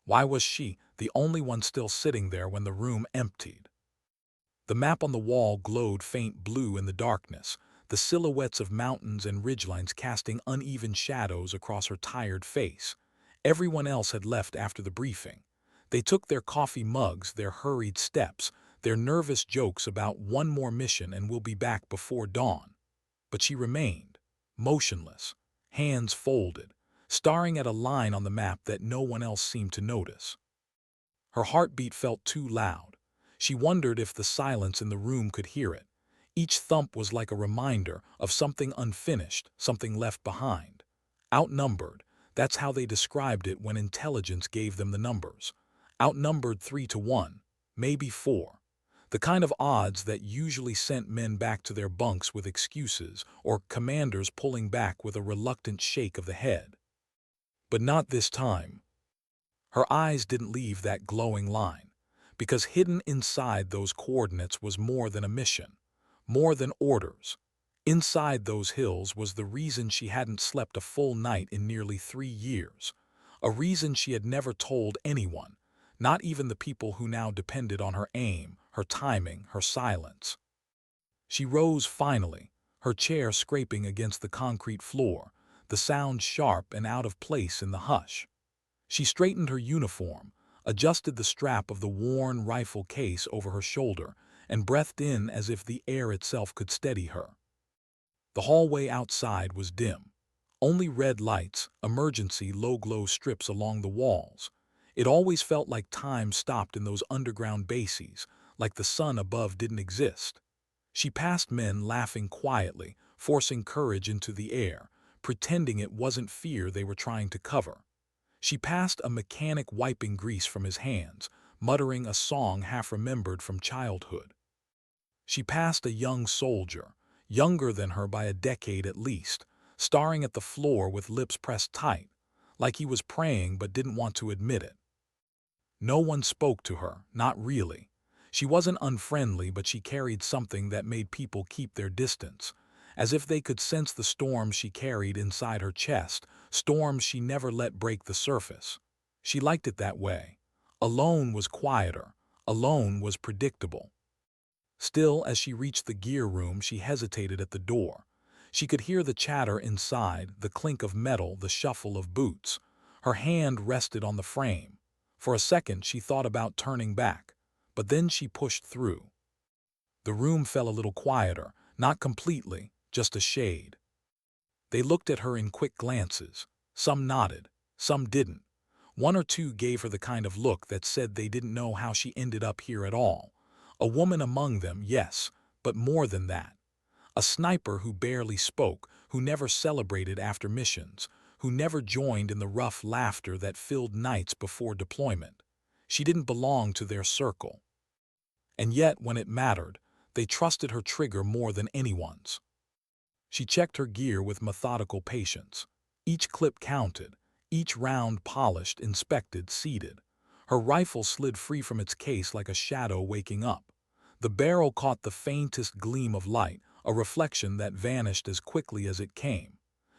Why was she the only one still sitting there when the room emptied? The map on the wall glowed faint blue in the darkness, the silhouettes of mountains and ridgelines casting uneven shadows across her tired face. Everyone else had left after the briefing. They took their coffee mugs, their hurried steps, their nervous jokes about one more mission and we'll be back before dawn. But she remained, motionless, hands folded, staring at a line on the map that no one else seemed to notice. Her heartbeat felt too loud. She wondered if the silence in the room could hear it. Each thump was like a reminder of something unfinished, something left behind. Outnumbered, that's how they described it when intelligence gave them the numbers. Outnumbered 3 to 1, maybe 4. The kind of odds that usually sent men back to their bunks with excuses or commanders pulling back with a reluctant shake of the head. But not this time. Her eyes didn't leave that glowing line, because hidden inside those coordinates was more than a mission, more than orders. Inside those hills was the reason she hadn't slept a full night in nearly 3 years, a reason she had never told anyone, not even the people who now depended on her aim, her timing, her silence. She rose finally, her chair scraping against the concrete floor, the sound sharp and out of place in the hush. She straightened her uniform, adjusted the strap of the worn rifle case over her shoulder, and breathed in as if the air itself could steady her. The hallway outside was dim. Only red lights, emergency low-glow strips along the walls. It always felt like time stopped in those underground bases, like the sun above didn't exist. She passed men laughing quietly, forcing courage into the air, pretending it wasn't fear they were trying to cover. She passed a mechanic wiping grease from his hands, muttering a song half-remembered from childhood. She passed a young soldier, younger than her by a decade at least, staring at the floor with lips pressed tight, like he was praying but didn't want to admit it. No one spoke to her, not really. She wasn't unfriendly, but she carried something that made people keep their distance, as if they could sense the storms she carried inside her chest, storms she never let break the surface. She liked it that way. Alone was quieter. Alone was predictable. Still, as she reached the gear room, she hesitated at the door. She could hear the chatter inside, the clink of metal, the shuffle of boots. Her hand rested on the frame. For a second, she thought about turning back, but then she pushed through. The room fell a little quieter, not completely, just a shade. They looked at her in quick glances. Some nodded, some didn't. One or two gave her the kind of look that said they didn't know how she ended up here at all. A woman among them, yes, but more than that. A sniper who barely spoke, who never celebrated after missions, who never joined in the rough laughter that filled nights before deployment. She didn't belong to their circle. And yet, when it mattered, they trusted her trigger more than anyone's. She checked her gear with methodical patience. Each clip counted, each round polished, inspected, seated. Her rifle slid free from its case like a shadow waking up. The barrel caught the faintest gleam of light, a reflection that vanished as quickly as it came.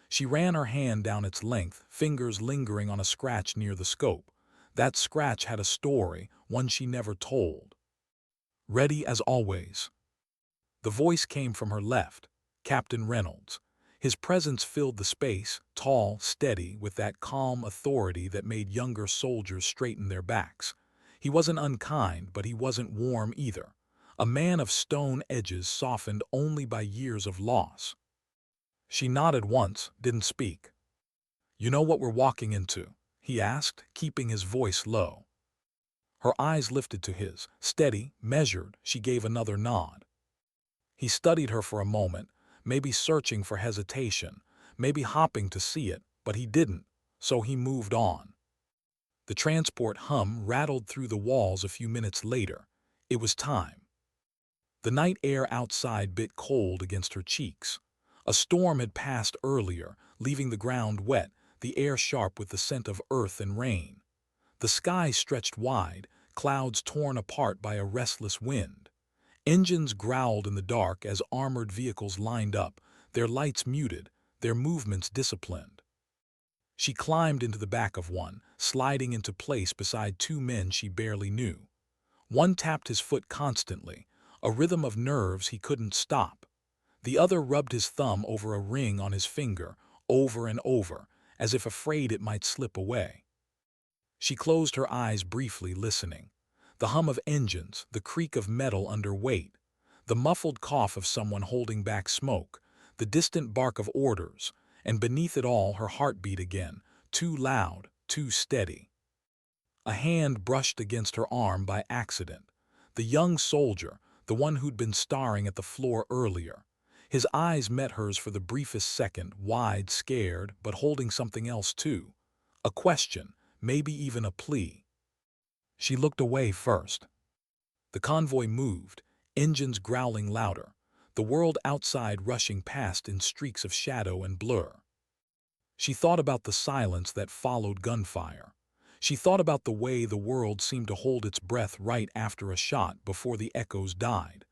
She ran her hand down its length, fingers lingering on a scratch near the scope. That scratch had a story, one she never told. Ready as always. The voice came from her left, Captain Reynolds. His presence filled the space, tall, steady, with that calm authority that made younger soldiers straighten their backs. He wasn't unkind, but he wasn't warm either. A man of stone edges softened only by years of loss. She nodded once, didn't speak. "You know what we're walking into?" he asked, keeping his voice low. Her eyes lifted to his, steady, measured. She gave another nod. He studied her for a moment, maybe searching for hesitation, maybe hopping to see it, but he didn't, so he moved on. The transport hum rattled through the walls a few minutes later. It was time. The night air outside bit cold against her cheeks. A storm had passed earlier, leaving the ground wet, the air sharp with the scent of earth and rain. The sky stretched wide, clouds torn apart by a restless wind. Engines growled in the dark as armored vehicles lined up, their lights muted, their movements disciplined. She climbed into the back of one, sliding into place beside two men she barely knew. One tapped his foot constantly, a rhythm of nerves he couldn't stop. The other rubbed his thumb over a ring on his finger, over and over, as if afraid it might slip away. She closed her eyes briefly, listening. The hum of engines, the creak of metal under weight, the muffled cough of someone holding back smoke, the distant bark of orders, and beneath it all her heart beat again, too loud, too steady. A hand brushed against her arm by accident. The young soldier, the one who'd been staring at the floor earlier. His eyes met hers for the briefest second, wide, scared, but holding something else too. A question, maybe even a plea. She looked away first. The convoy moved, engines growling louder, the world outside rushing past in streaks of shadow and blur. She thought about the silence that followed gunfire. She thought about the way the world seemed to hold its breath right after a shot before the echoes died.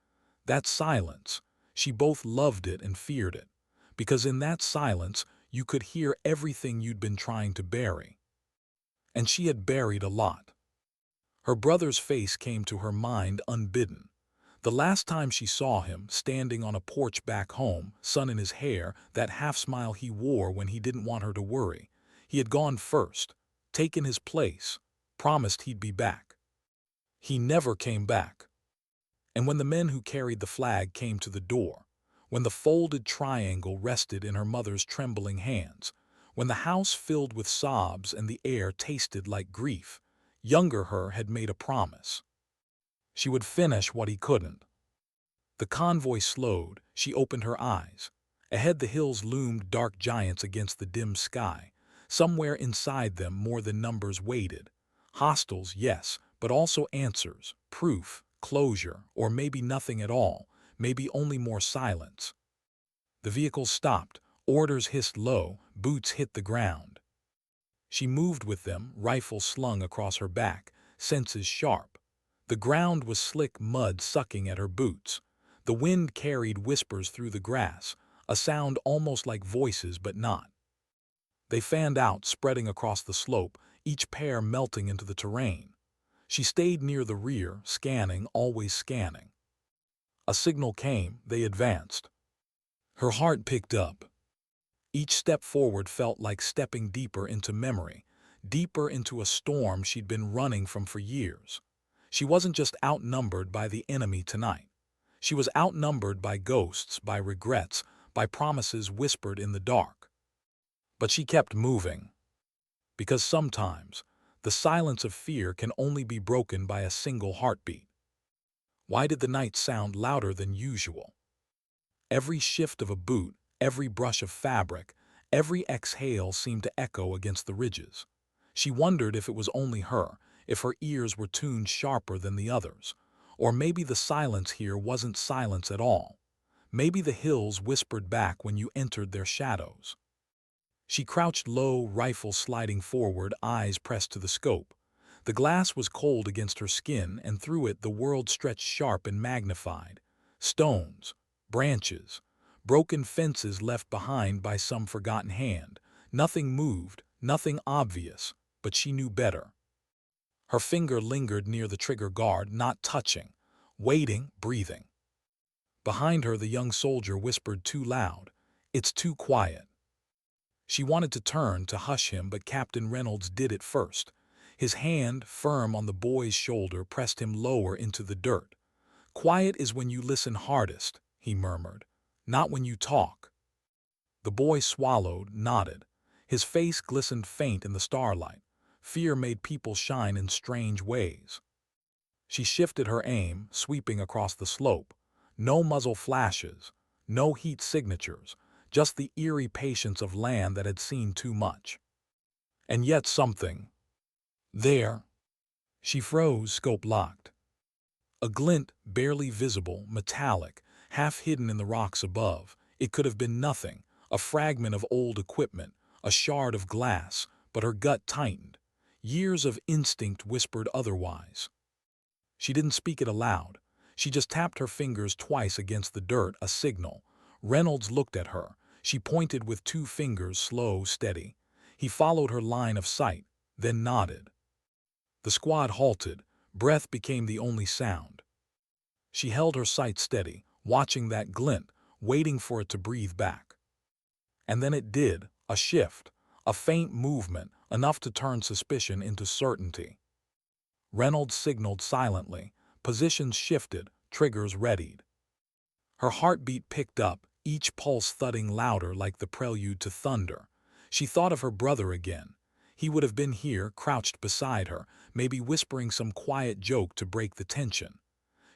That silence, she both loved it and feared it, because in that silence you could hear everything you'd been trying to bury. And she had buried a lot. Her brother's face came to her mind unbidden. The last time she saw him, standing on a porch back home, sun in his hair, that half-smile he wore when he didn't want her to worry. He had gone first, taken his place, promised he'd be back. He never came back. And when the men who carried the flag came to the door, when the folded triangle rested in her mother's trembling hands, when the house filled with sobs and the air tasted like grief, younger her had made a promise. She would finish what he couldn't. The convoy slowed, she opened her eyes. Ahead the hills loomed dark giants against the dim sky. Somewhere inside them more than numbers waited. Hostiles, yes, but also answers, proof, closure, or maybe nothing at all, maybe only more silence. The vehicles stopped, orders hissed low, boots hit the ground. She moved with them, rifle slung across her back, senses sharp. The ground was slick mud sucking at her boots. The wind carried whispers through the grass, a sound almost like voices but not. They fanned out, spreading across the slope, each pair melting into the terrain. She stayed near the rear, scanning, always scanning. A signal came, they advanced. Her heart picked up. Each step forward felt like stepping deeper into memory, deeper into a storm she'd been running from for years. She wasn't just outnumbered by the enemy tonight. She was outnumbered by ghosts, by regrets, by promises whispered in the dark. But she kept moving. Because sometimes, the silence of fear can only be broken by a single heartbeat. Why did the night sound louder than usual? Every shift of a boot, every brush of fabric, every exhale seemed to echo against the ridges. She wondered if it was only her, if her ears were tuned sharper than the others. Or maybe the silence here wasn't silence at all. Maybe the hills whispered back when you entered their shadows. She crouched low, rifle sliding forward, eyes pressed to the scope. The glass was cold against her skin, and through it the world stretched sharp and magnified. Stones, branches, broken fences left behind by some forgotten hand. Nothing moved, nothing obvious, but she knew better. Her finger lingered near the trigger guard, not touching, waiting, breathing. Behind her the young soldier whispered too loud, "It's too quiet." She wanted to turn to hush him, but Captain Reynolds did it first. His hand, firm on the boy's shoulder, pressed him lower into the dirt. "Quiet is when you listen hardest," he murmured, "not when you talk." The boy swallowed, nodded. His face glistened faint in the starlight. Fear made people shine in strange ways. She shifted her aim, sweeping across the slope. No muzzle flashes, no heat signatures, just the eerie patience of land that had seen too much. And yet something. There. She froze, scope locked. A glint, barely visible, metallic, half hidden in the rocks above. It could have been nothing, a fragment of old equipment, a shard of glass, but her gut tightened. Years of instinct whispered otherwise. She didn't speak it aloud. She just tapped her fingers twice against the dirt, a signal. Reynolds looked at her. She pointed with two fingers, slow, steady. He followed her line of sight, then nodded. The squad halted. Breath became the only sound. She held her sight steady, watching that glint, waiting for it to breathe back. And then it did, a shift, a faint movement, enough to turn suspicion into certainty. Reynolds signaled silently. Positions shifted, triggers readied. Her heartbeat picked up, each pulse thudding louder like the prelude to thunder. She thought of her brother again. He would have been here, crouched beside her, maybe whispering some quiet joke to break the tension.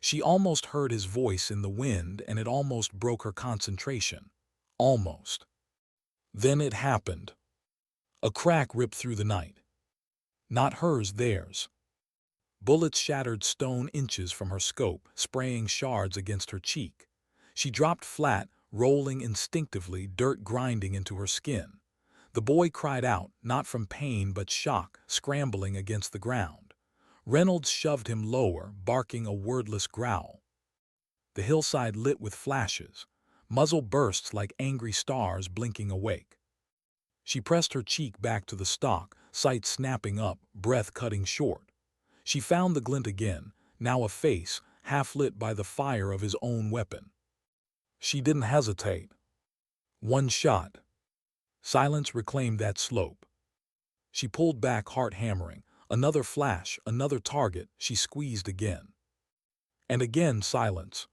She almost heard his voice in the wind, and it almost broke her concentration. Almost. Then it happened. A crack ripped through the night. Not hers, theirs. Bullets shattered stone inches from her scope, spraying shards against her cheek. She dropped flat, rolling instinctively, dirt grinding into her skin. The boy cried out, not from pain but shock, scrambling against the ground. Reynolds shoved him lower, barking a wordless growl. The hillside lit with flashes, muzzle bursts like angry stars blinking awake. She pressed her cheek back to the stock, sight snapping up, breath cutting short. She found the glint again, now a face, half lit by the fire of his own weapon. She didn't hesitate. One shot. Silence reclaimed that slope. She pulled back, heart hammering. Another flash, another target. She squeezed again. And again silence.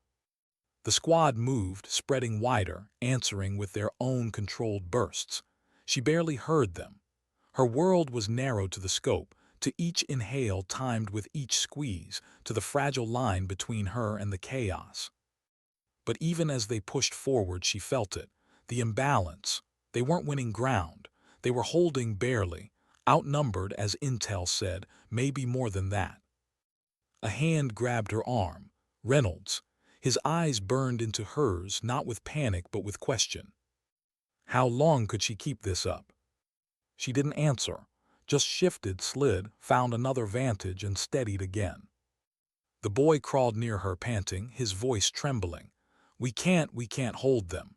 The squad moved, spreading wider, answering with their own controlled bursts. She barely heard them. Her world was narrowed to the scope, to each inhale timed with each squeeze, to the fragile line between her and the chaos. But even as they pushed forward, she felt it. The imbalance. They weren't winning ground. They were holding barely. Outnumbered, as Intel said, maybe more than that. A hand grabbed her arm. Reynolds. His eyes burned into hers, not with panic but with question. How long could she keep this up? She didn't answer, just shifted, slid, found another vantage, and steadied again. The boy crawled near her, panting, his voice trembling. We can't hold them."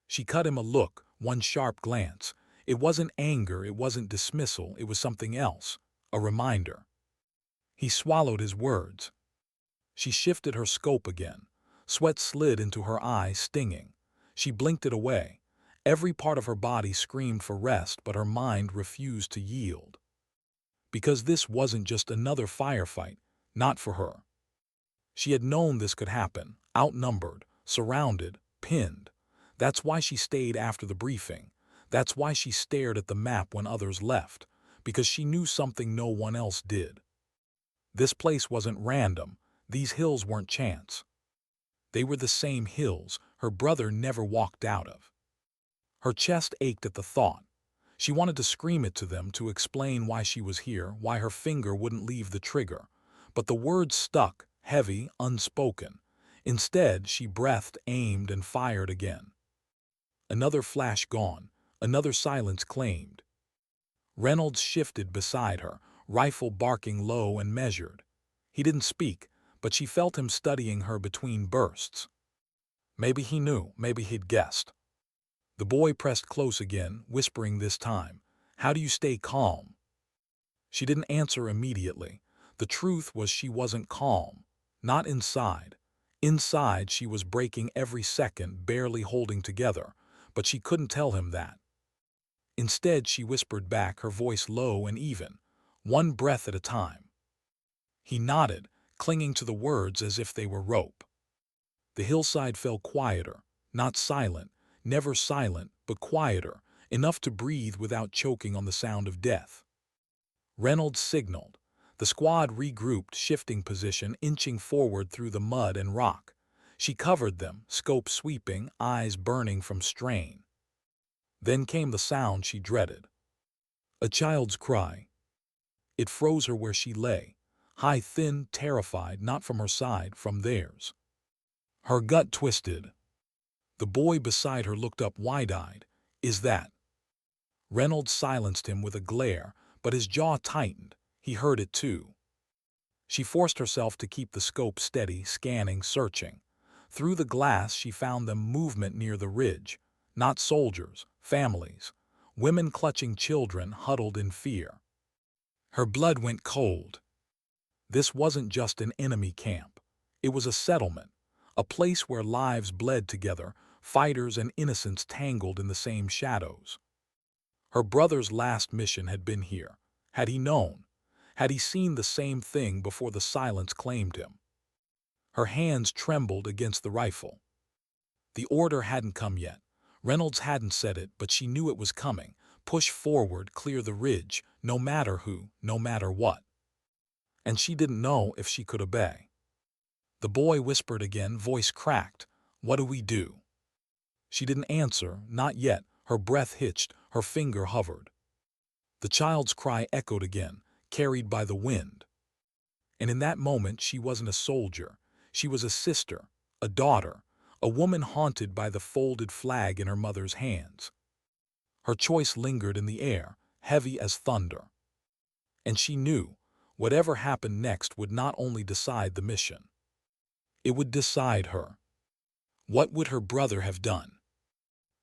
She cut him a look, one sharp glance. It wasn't anger, it wasn't dismissal, it was something else, a reminder. He swallowed his words. She shifted her scope again. Sweat slid into her eyes, stinging. She blinked it away. Every part of her body screamed for rest, but her mind refused to yield. Because this wasn't just another firefight, not for her. She had known this could happen, outnumbered, surrounded, pinned. That's why she stayed after the briefing. That's why she stared at the map when others left, because she knew something no one else did. This place wasn't random. These hills weren't chance. They were the same hills her brother never walked out of. Her chest ached at the thought. She wanted to scream it to them, to explain why she was here, why her finger wouldn't leave the trigger. But the words stuck, heavy, unspoken. Instead, she breathed, aimed, and fired again. Another flash gone, another silence claimed. Reynolds shifted beside her, rifle barking low and measured. He didn't speak, but she felt him studying her between bursts. Maybe he knew, maybe he'd guessed. The boy pressed close again, whispering this time, "How do you stay calm?" She didn't answer immediately. The truth was she wasn't calm. Not inside. Inside, she was breaking every second, barely holding together, but she couldn't tell him that. Instead, she whispered back, her voice low and even, one breath at a time. He nodded, clinging to the words as if they were rope. The hillside fell quieter, not silent, never silent, but quieter, enough to breathe without choking on the sound of death. Reynolds signaled. The squad regrouped, shifting position, inching forward through the mud and rock. She covered them, scope sweeping, eyes burning from strain. Then came the sound she dreaded. A child's cry. It froze her where she lay, high, thin, terrified, not from her side, from theirs. Her gut twisted. The boy beside her looked up wide-eyed. "Is that?" Reynolds silenced him with a glare, but his jaw tightened. He heard it too. She forced herself to keep the scope steady, scanning, searching. Through the glass she found them movement near the ridge. Not soldiers, families. women clutching children huddled in fear. Her blood went cold. This wasn't just an enemy camp. It was a settlement, a place where lives bled together, fighters and innocents tangled in the same shadows. Her brother's last mission had been here. Had he known? Had he seen the same thing before the silence claimed him? Her hands trembled against the rifle. The order hadn't come yet. Reynolds hadn't said it, but she knew it was coming. Push forward, clear the ridge, no matter who, no matter what. And she didn't know if she could obey. The boy whispered again, voice cracked. "What do we do?" She didn't answer, not yet. Her breath hitched, her finger hovered. The child's cry echoed again, carried by the wind. And in that moment she wasn't a soldier. She was a sister, a daughter, a woman haunted by the folded flag in her mother's hands. Her choice lingered in the air, heavy as thunder. And she knew, whatever happened next would not only decide the mission. It would decide her. What would her brother have done?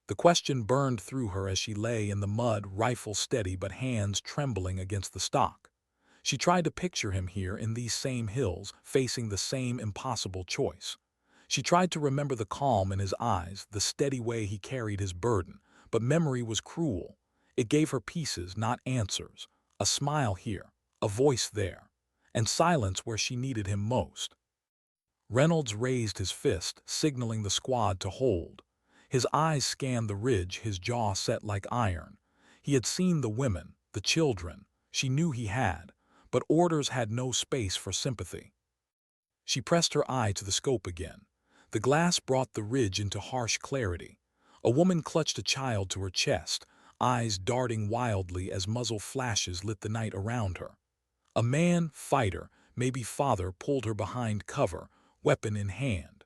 The question burned through her as she lay in the mud, rifle steady but hands trembling against the stock. She tried to picture him here in these same hills, facing the same impossible choice. She tried to remember the calm in his eyes, the steady way he carried his burden, but memory was cruel. It gave her pieces, not answers. A smile here, a voice there, and silence where she needed him most. Reynolds raised his fist, signaling the squad to hold. His eyes scanned the ridge, his jaw set like iron. He had seen the women, the children. She knew he had, but orders had no space for sympathy. She pressed her eye to the scope again. The glass brought the ridge into harsh clarity. A woman clutched a child to her chest, eyes darting wildly as muzzle flashes lit the night around her. A man, fighter, maybe father, pulled her behind cover, weapon in hand.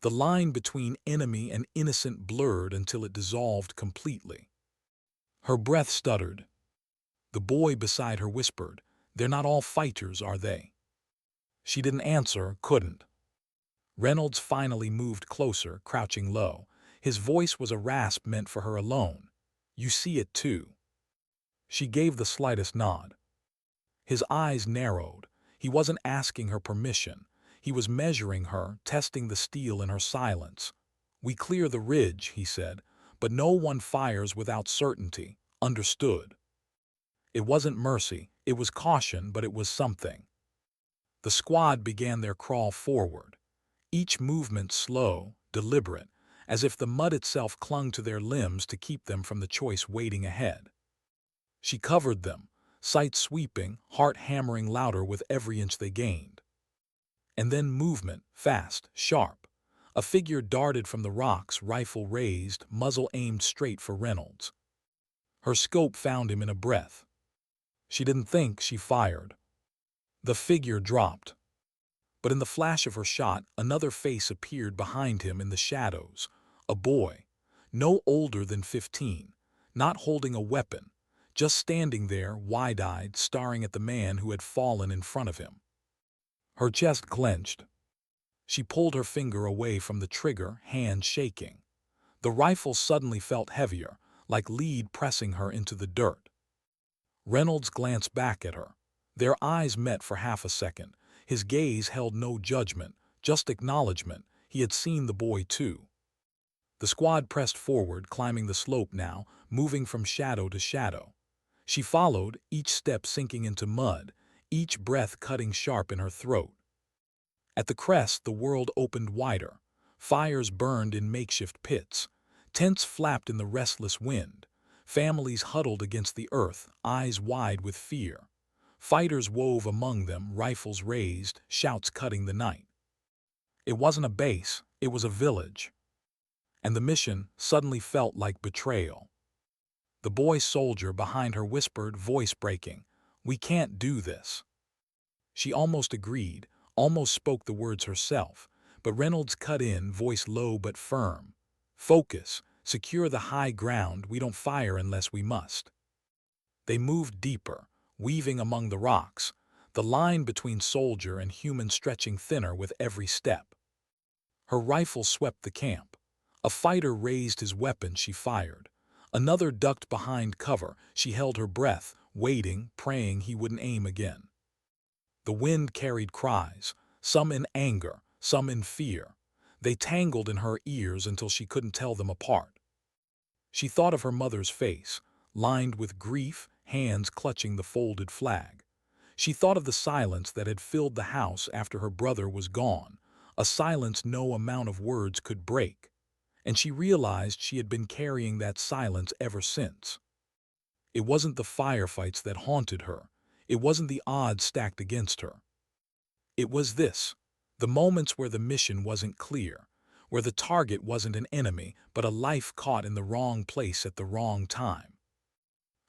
The line between enemy and innocent blurred until it dissolved completely. Her breath stuttered. The boy beside her whispered, "They're not all fighters, are they?" She didn't answer, couldn't. Reynolds finally moved closer, crouching low. His voice was a rasp meant for her alone. "You see it too." She gave the slightest nod. His eyes narrowed. He wasn't asking her permission. He was measuring her, testing the steel in her silence. "We clear the ridge," he said, "but no one fires without certainty. Understood?" It wasn't mercy, it was caution, but it was something. The squad began their crawl forward. Each movement slow, deliberate, as if the mud itself clung to their limbs to keep them from the choice waiting ahead. She covered them, sight sweeping, heart hammering louder with every inch they gained. And then movement, fast, sharp. A figure darted from the rocks, rifle raised, muzzle aimed straight for Reynolds. Her scope found him in a breath. She didn't think, she fired. The figure dropped. But in the flash of her shot, another face appeared behind him in the shadows. A boy, no older than 15, not holding a weapon, just standing there, wide-eyed, staring at the man who had fallen in front of him. Her chest clenched. She pulled her finger away from the trigger, hand shaking. The rifle suddenly felt heavier, like lead pressing her into the dirt. Reynolds glanced back at her. Their eyes met for half a second. His gaze held no judgment, just acknowledgement. He had seen the boy too. The squad pressed forward, climbing the slope now, moving from shadow to shadow. She followed, each step sinking into mud, each breath cutting sharp in her throat. At the crest, the world opened wider. Fires burned in makeshift pits. Tents flapped in the restless wind. Families huddled against the earth, eyes wide with fear. Fighters wove among them, rifles raised, shouts cutting the night. It wasn't a base, it was a village. And the mission suddenly felt like betrayal. The boy soldier behind her whispered, voice breaking, "We can't do this." She almost agreed, almost spoke the words herself, but Reynolds cut in, voice low but firm. "Focus, secure the high ground, we don't fire unless we must." They moved deeper, weaving among the rocks, the line between soldier and human stretching thinner with every step. Her rifle swept the camp. A fighter raised his weapon, she fired. Another ducked behind cover. She held her breath, waiting, praying he wouldn't aim again. The wind carried cries, some in anger, some in fear. They tangled in her ears until she couldn't tell them apart. She thought of her mother's face, lined with grief, hands clutching the folded flag. She thought of the silence that had filled the house after her brother was gone, a silence no amount of words could break. And she realized she had been carrying that silence ever since. It wasn't the firefights that haunted her. It wasn't the odds stacked against her. It was this, the moments where the mission wasn't clear, where the target wasn't an enemy, but a life caught in the wrong place at the wrong time.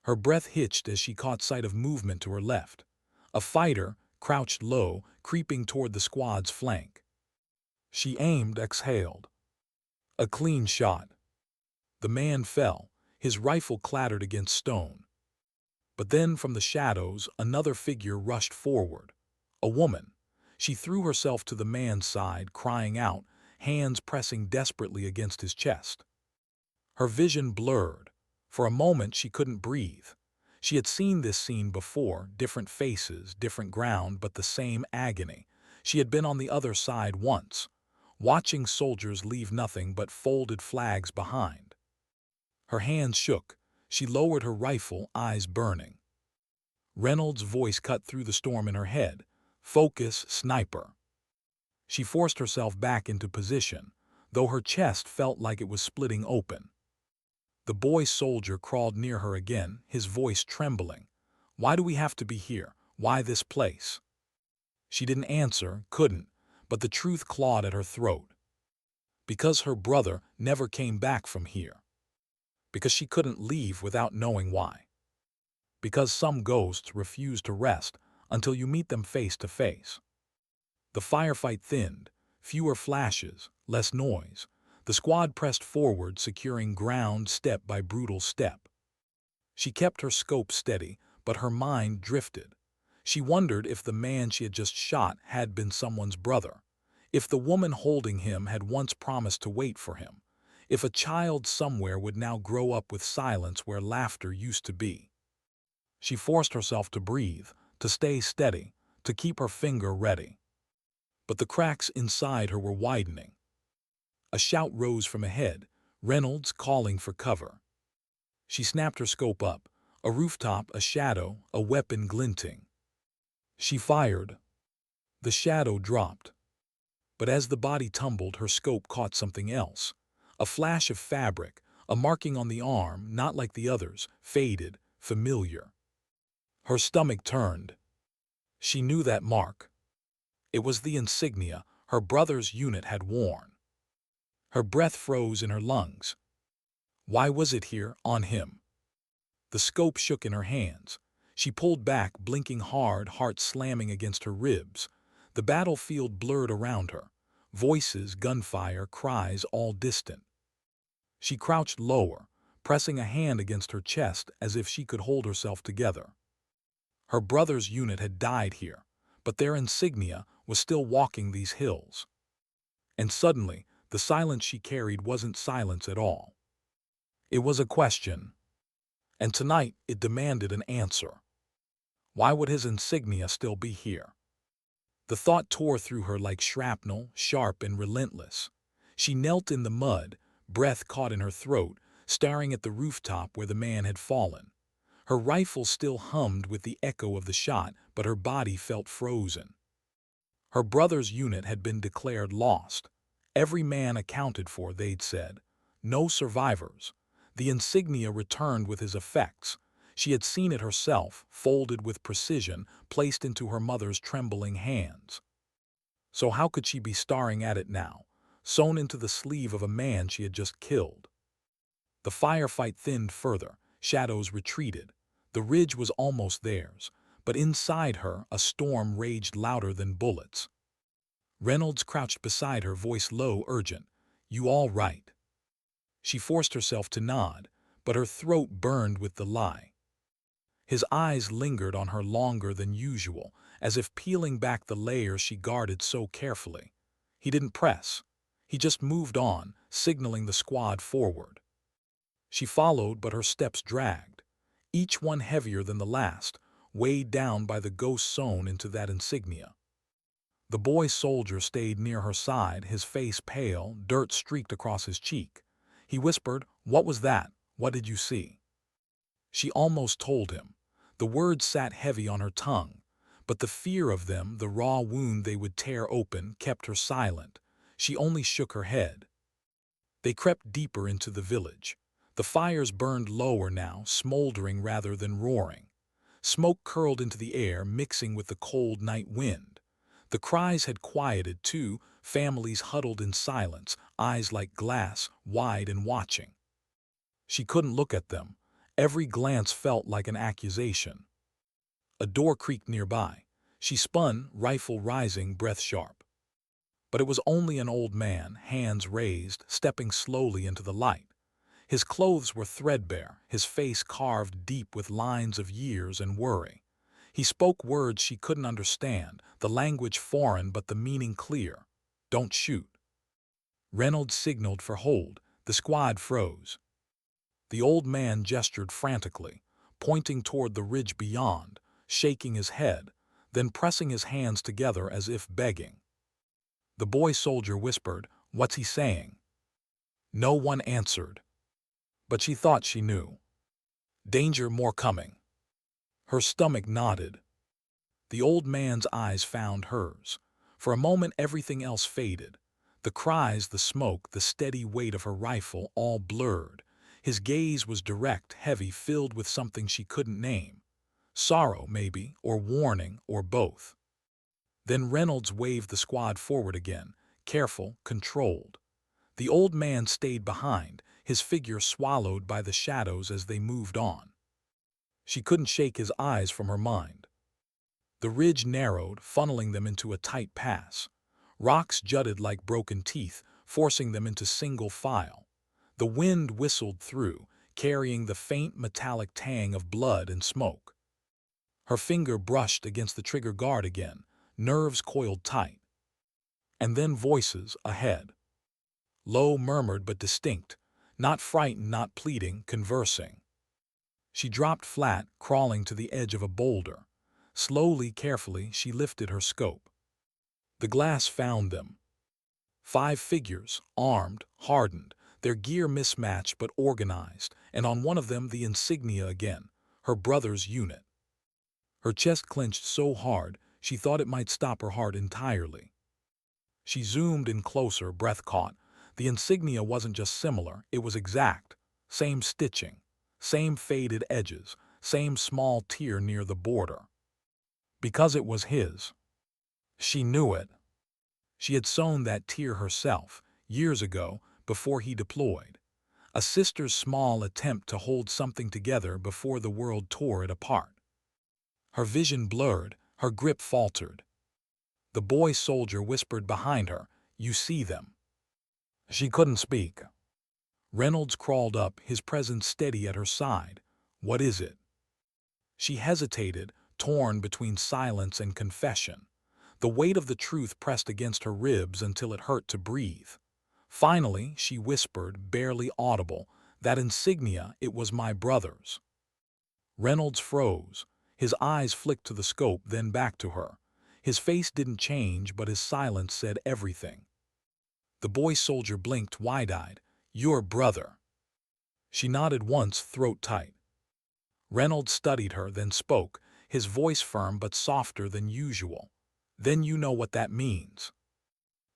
Her breath hitched as she caught sight of movement to her left. A fighter, crouched low, creeping toward the squad's flank. She aimed, exhaled. A clean shot. The man fell, his rifle clattered against stone. But then from the shadows, another figure rushed forward. A woman. She threw herself to the man's side, crying out, hands pressing desperately against his chest. Her vision blurred. For a moment she couldn't breathe. She had seen this scene before, different faces, different ground, but the same agony. She had been on the other side once, watching soldiers leave nothing but folded flags behind. Her hands shook. She lowered her rifle, eyes burning. Reynolds' voice cut through the storm in her head. Focus, sniper. She forced herself back into position, though her chest felt like it was splitting open. The boy soldier crawled near her again, his voice trembling. Why do we have to be here? Why this place? She didn't answer, couldn't, but the truth clawed at her throat. Because her brother never came back from here. Because she couldn't leave without knowing why. Because some ghosts refuse to rest until you meet them face to face. The firefight thinned, fewer flashes, less noise. The squad pressed forward, securing ground step by brutal step. She kept her scope steady, but her mind drifted. She wondered if the man she had just shot had been someone's brother, if the woman holding him had once promised to wait for him, if a child somewhere would now grow up with silence where laughter used to be. She forced herself to breathe, to stay steady, to keep her finger ready. But the cracks inside her were widening. A shout rose from ahead, Reynolds calling for cover. She snapped her scope up, a rooftop, a shadow, a weapon glinting. She fired. The shadow dropped. But as the body tumbled, her scope caught something else. A flash of fabric, a marking on the arm, not like the others, faded, familiar. Her stomach turned. She knew that mark. It was the insignia her brother's unit had worn. Her breath froze in her lungs. Why was it here, on him? The scope shook in her hands. She pulled back, blinking hard, heart slamming against her ribs. The battlefield blurred around her. Voices, gunfire, cries, all distant. She crouched lower, pressing a hand against her chest as if she could hold herself together. Her brother's unit had died here, but their insignia was still walking these hills. And suddenly, the silence she carried wasn't silence at all. It was a question. And tonight it demanded an answer. Why would his insignia still be here? The thought tore through her like shrapnel, sharp and relentless. She knelt in the mud, breath caught in her throat, staring at the rooftop where the man had fallen. Her rifle still hummed with the echo of the shot, but her body felt frozen. Her brother's unit had been declared lost. Every man accounted for, they'd said. No survivors. The insignia returned with his effects. She had seen it herself, folded with precision, placed into her mother's trembling hands. So how could she be staring at it now, sewn into the sleeve of a man she had just killed? The firefight thinned further, shadows retreated. The ridge was almost theirs, but inside her a storm raged louder than bullets. Reynolds crouched beside her, voice low, urgent. You all right? She forced herself to nod, but her throat burned with the lie. His eyes lingered on her longer than usual, as if peeling back the layers she guarded so carefully. He didn't press. He just moved on, signaling the squad forward. She followed, but her steps dragged, each one heavier than the last, weighed down by the ghost sewn into that insignia. The boy soldier stayed near her side, his face pale, dirt streaked across his cheek. He whispered, "What was that? What did you see?" She almost told him. The words sat heavy on her tongue, but the fear of them, the raw wound they would tear open, kept her silent. She only shook her head. They crept deeper into the village. The fires burned lower now, smoldering rather than roaring. Smoke curled into the air, mixing with the cold night wind. The cries had quieted, too, families huddled in silence, eyes like glass, wide and watching. She couldn't look at them. Every glance felt like an accusation. A door creaked nearby. She spun, rifle rising, breath sharp. But it was only an old man, hands raised, stepping slowly into the light. His clothes were threadbare, his face carved deep with lines of years and worry. He spoke words she couldn't understand, the language foreign but the meaning clear. "Don't shoot." Reynolds signaled for hold. The squad froze. The old man gestured frantically, pointing toward the ridge beyond, shaking his head, then pressing his hands together as if begging. The boy soldier whispered, "What's he saying?" No one answered. But she thought she knew. "Danger, more coming." Her stomach nodded. The old man's eyes found hers. For a moment everything else faded. The cries, the smoke, the steady weight of her rifle, all blurred. His gaze was direct, heavy, filled with something she couldn't name. Sorrow, maybe, or warning, or both. Then Reynolds waved the squad forward again, careful, controlled. The old man stayed behind, his figure swallowed by the shadows as they moved on. She couldn't shake his eyes from her mind. The ridge narrowed, funneling them into a tight pass. Rocks jutted like broken teeth, forcing them into single file. The wind whistled through, carrying the faint metallic tang of blood and smoke. Her finger brushed against the trigger guard again, nerves coiled tight. And then voices ahead. Low, murmured but distinct, not frightened, not pleading, conversing. She dropped flat, crawling to the edge of a boulder. Slowly, carefully, she lifted her scope. The glass found them. 5 figures, armed, hardened, their gear mismatched but organized, and on one of them the insignia again, her brother's unit. Her chest clenched so hard she thought it might stop her heart entirely. She zoomed in closer, breath caught. The insignia wasn't just similar, it was exact. Same stitching, same faded edges, same small tear near the border. Because it was his. She knew it. She had sewn that tear herself, years ago, before he deployed. A sister's small attempt to hold something together before the world tore it apart. Her vision blurred, her grip faltered. The boy soldier whispered behind her, "You see them." She couldn't speak. Reynolds crawled up, his presence steady at her side. "What is it?" She hesitated, torn between silence and confession. The weight of the truth pressed against her ribs until it hurt to breathe. Finally, she whispered, barely audible, "That insignia, it was my brother's." Reynolds froze. His eyes flicked to the scope, then back to her. His face didn't change, but his silence said everything. The boy soldier blinked, wide-eyed. "Your brother." She nodded once, throat tight. Reynolds studied her, then spoke, his voice firm but softer than usual. "Then you know what that means."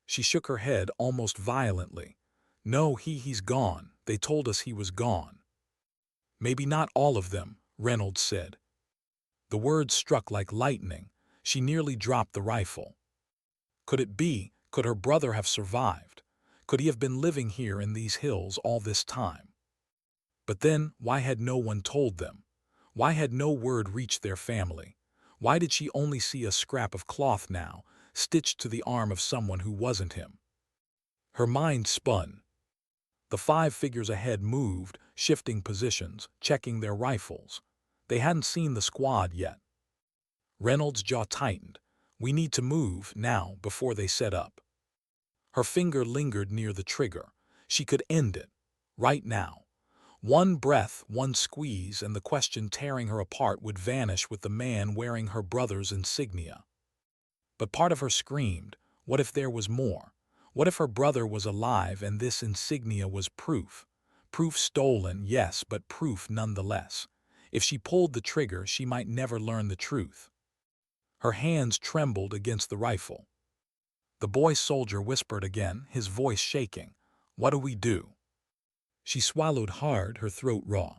She shook her head almost violently. "No, he's gone. They told us he was gone." "Maybe not all of them," Reynolds said. The words struck like lightning. She nearly dropped the rifle. Could it be? Could her brother have survived? Could he have been living here in these hills all this time? But then, why had no one told them? Why had no word reached their family? Why did she only see a scrap of cloth now, stitched to the arm of someone who wasn't him? Her mind spun. The 5 figures ahead moved, shifting positions, checking their rifles. They hadn't seen the squad yet. Reynolds' jaw tightened. "We need to move, now, before they set up." Her finger lingered near the trigger. She could end it. Right now. One breath, one squeeze, and the question tearing her apart would vanish with the man wearing her brother's insignia. But part of her screamed, what if there was more? What if her brother was alive and this insignia was proof? Proof stolen, yes, but proof nonetheless. If she pulled the trigger, she might never learn the truth. Her hands trembled against the rifle. The boy soldier whispered again, his voice shaking, "What do we do?" She swallowed hard, her throat raw.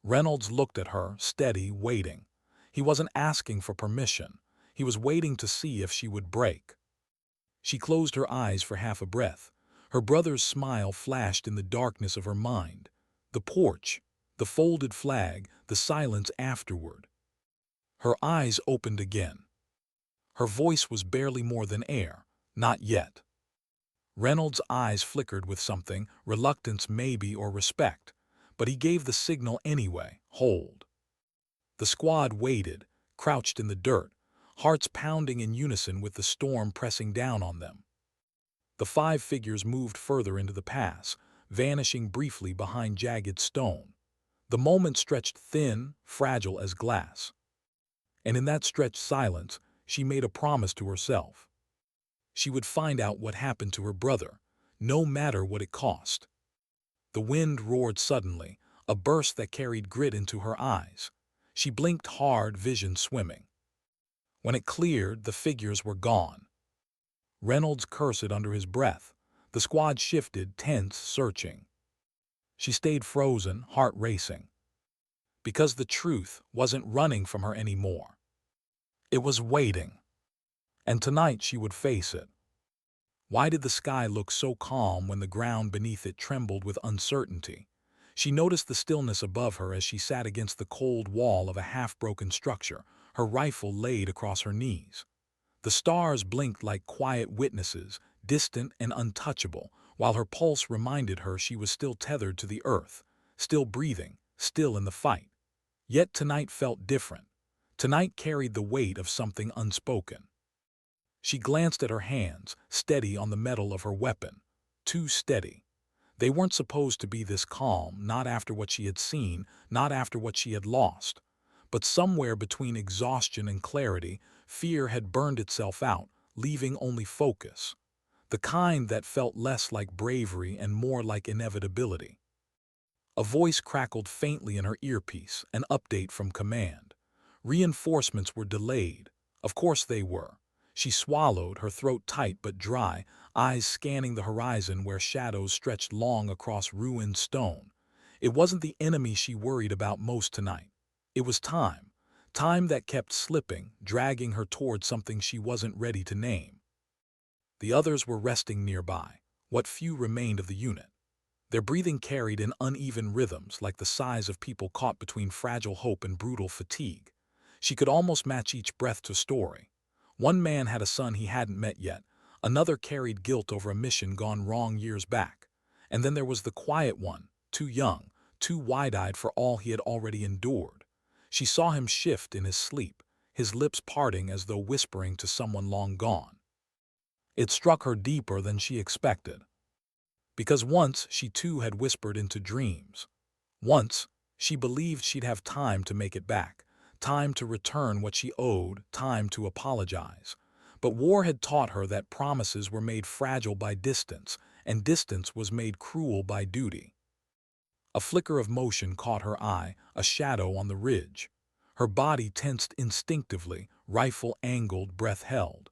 Reynolds looked at her, steady, waiting. He wasn't asking for permission. He was waiting to see if she would break. She closed her eyes for half a breath. Her brother's smile flashed in the darkness of her mind. The porch, the folded flag, the silence afterward. Her eyes opened again. Her voice was barely more than air. Not yet. Reynolds' eyes flickered with something, reluctance maybe or respect, but he gave the signal anyway, hold. The squad waited, crouched in the dirt, hearts pounding in unison with the storm pressing down on them. The 5 figures moved further into the pass, vanishing briefly behind jagged stone. The moment stretched thin, fragile as glass. And in that stretched silence, she made a promise to herself. She would find out what happened to her brother, no matter what it cost. The wind roared suddenly, a burst that carried grit into her eyes. She blinked hard, vision swimming. When it cleared, the figures were gone. Reynolds cursed under his breath. The squad shifted, tense, searching. She stayed frozen, heart racing. Because the truth wasn't running from her anymore. It was waiting. And tonight she would face it. Why did the sky look so calm when the ground beneath it trembled with uncertainty? She noticed the stillness above her as she sat against the cold wall of a half-broken structure, her rifle laid across her knees. The stars blinked like quiet witnesses, distant and untouchable, while her pulse reminded her she was still tethered to the earth, still breathing, still in the fight. Yet tonight felt different. Tonight carried the weight of something unspoken. She glanced at her hands, steady on the metal of her weapon. Too steady. They weren't supposed to be this calm, not after what she had seen, not after what she had lost. But somewhere between exhaustion and clarity, fear had burned itself out, leaving only focus. The kind that felt less like bravery and more like inevitability. A voice crackled faintly in her earpiece, an update from command. Reinforcements were delayed. Of course they were. She swallowed, her throat tight but dry, eyes scanning the horizon where shadows stretched long across ruined stone. It wasn't the enemy she worried about most tonight. It was time. Time that kept slipping, dragging her toward something she wasn't ready to name. The others were resting nearby, what few remained of the unit. Their breathing carried in uneven rhythms like the sighs of people caught between fragile hope and brutal fatigue. She could almost match each breath to story. One man had a son he hadn't met yet. Another carried guilt over a mission gone wrong years back. And then there was the quiet one, too young, too wide-eyed for all he had already endured. She saw him shift in his sleep, his lips parting as though whispering to someone long gone. It struck her deeper than she expected. Because once she too had whispered into dreams. Once, she believed she'd have time to make it back. Time to return what she owed, time to apologize. But war had taught her that promises were made fragile by distance, and distance was made cruel by duty. A flicker of motion caught her eye, a shadow on the ridge. Her body tensed instinctively, rifle angled, breath held.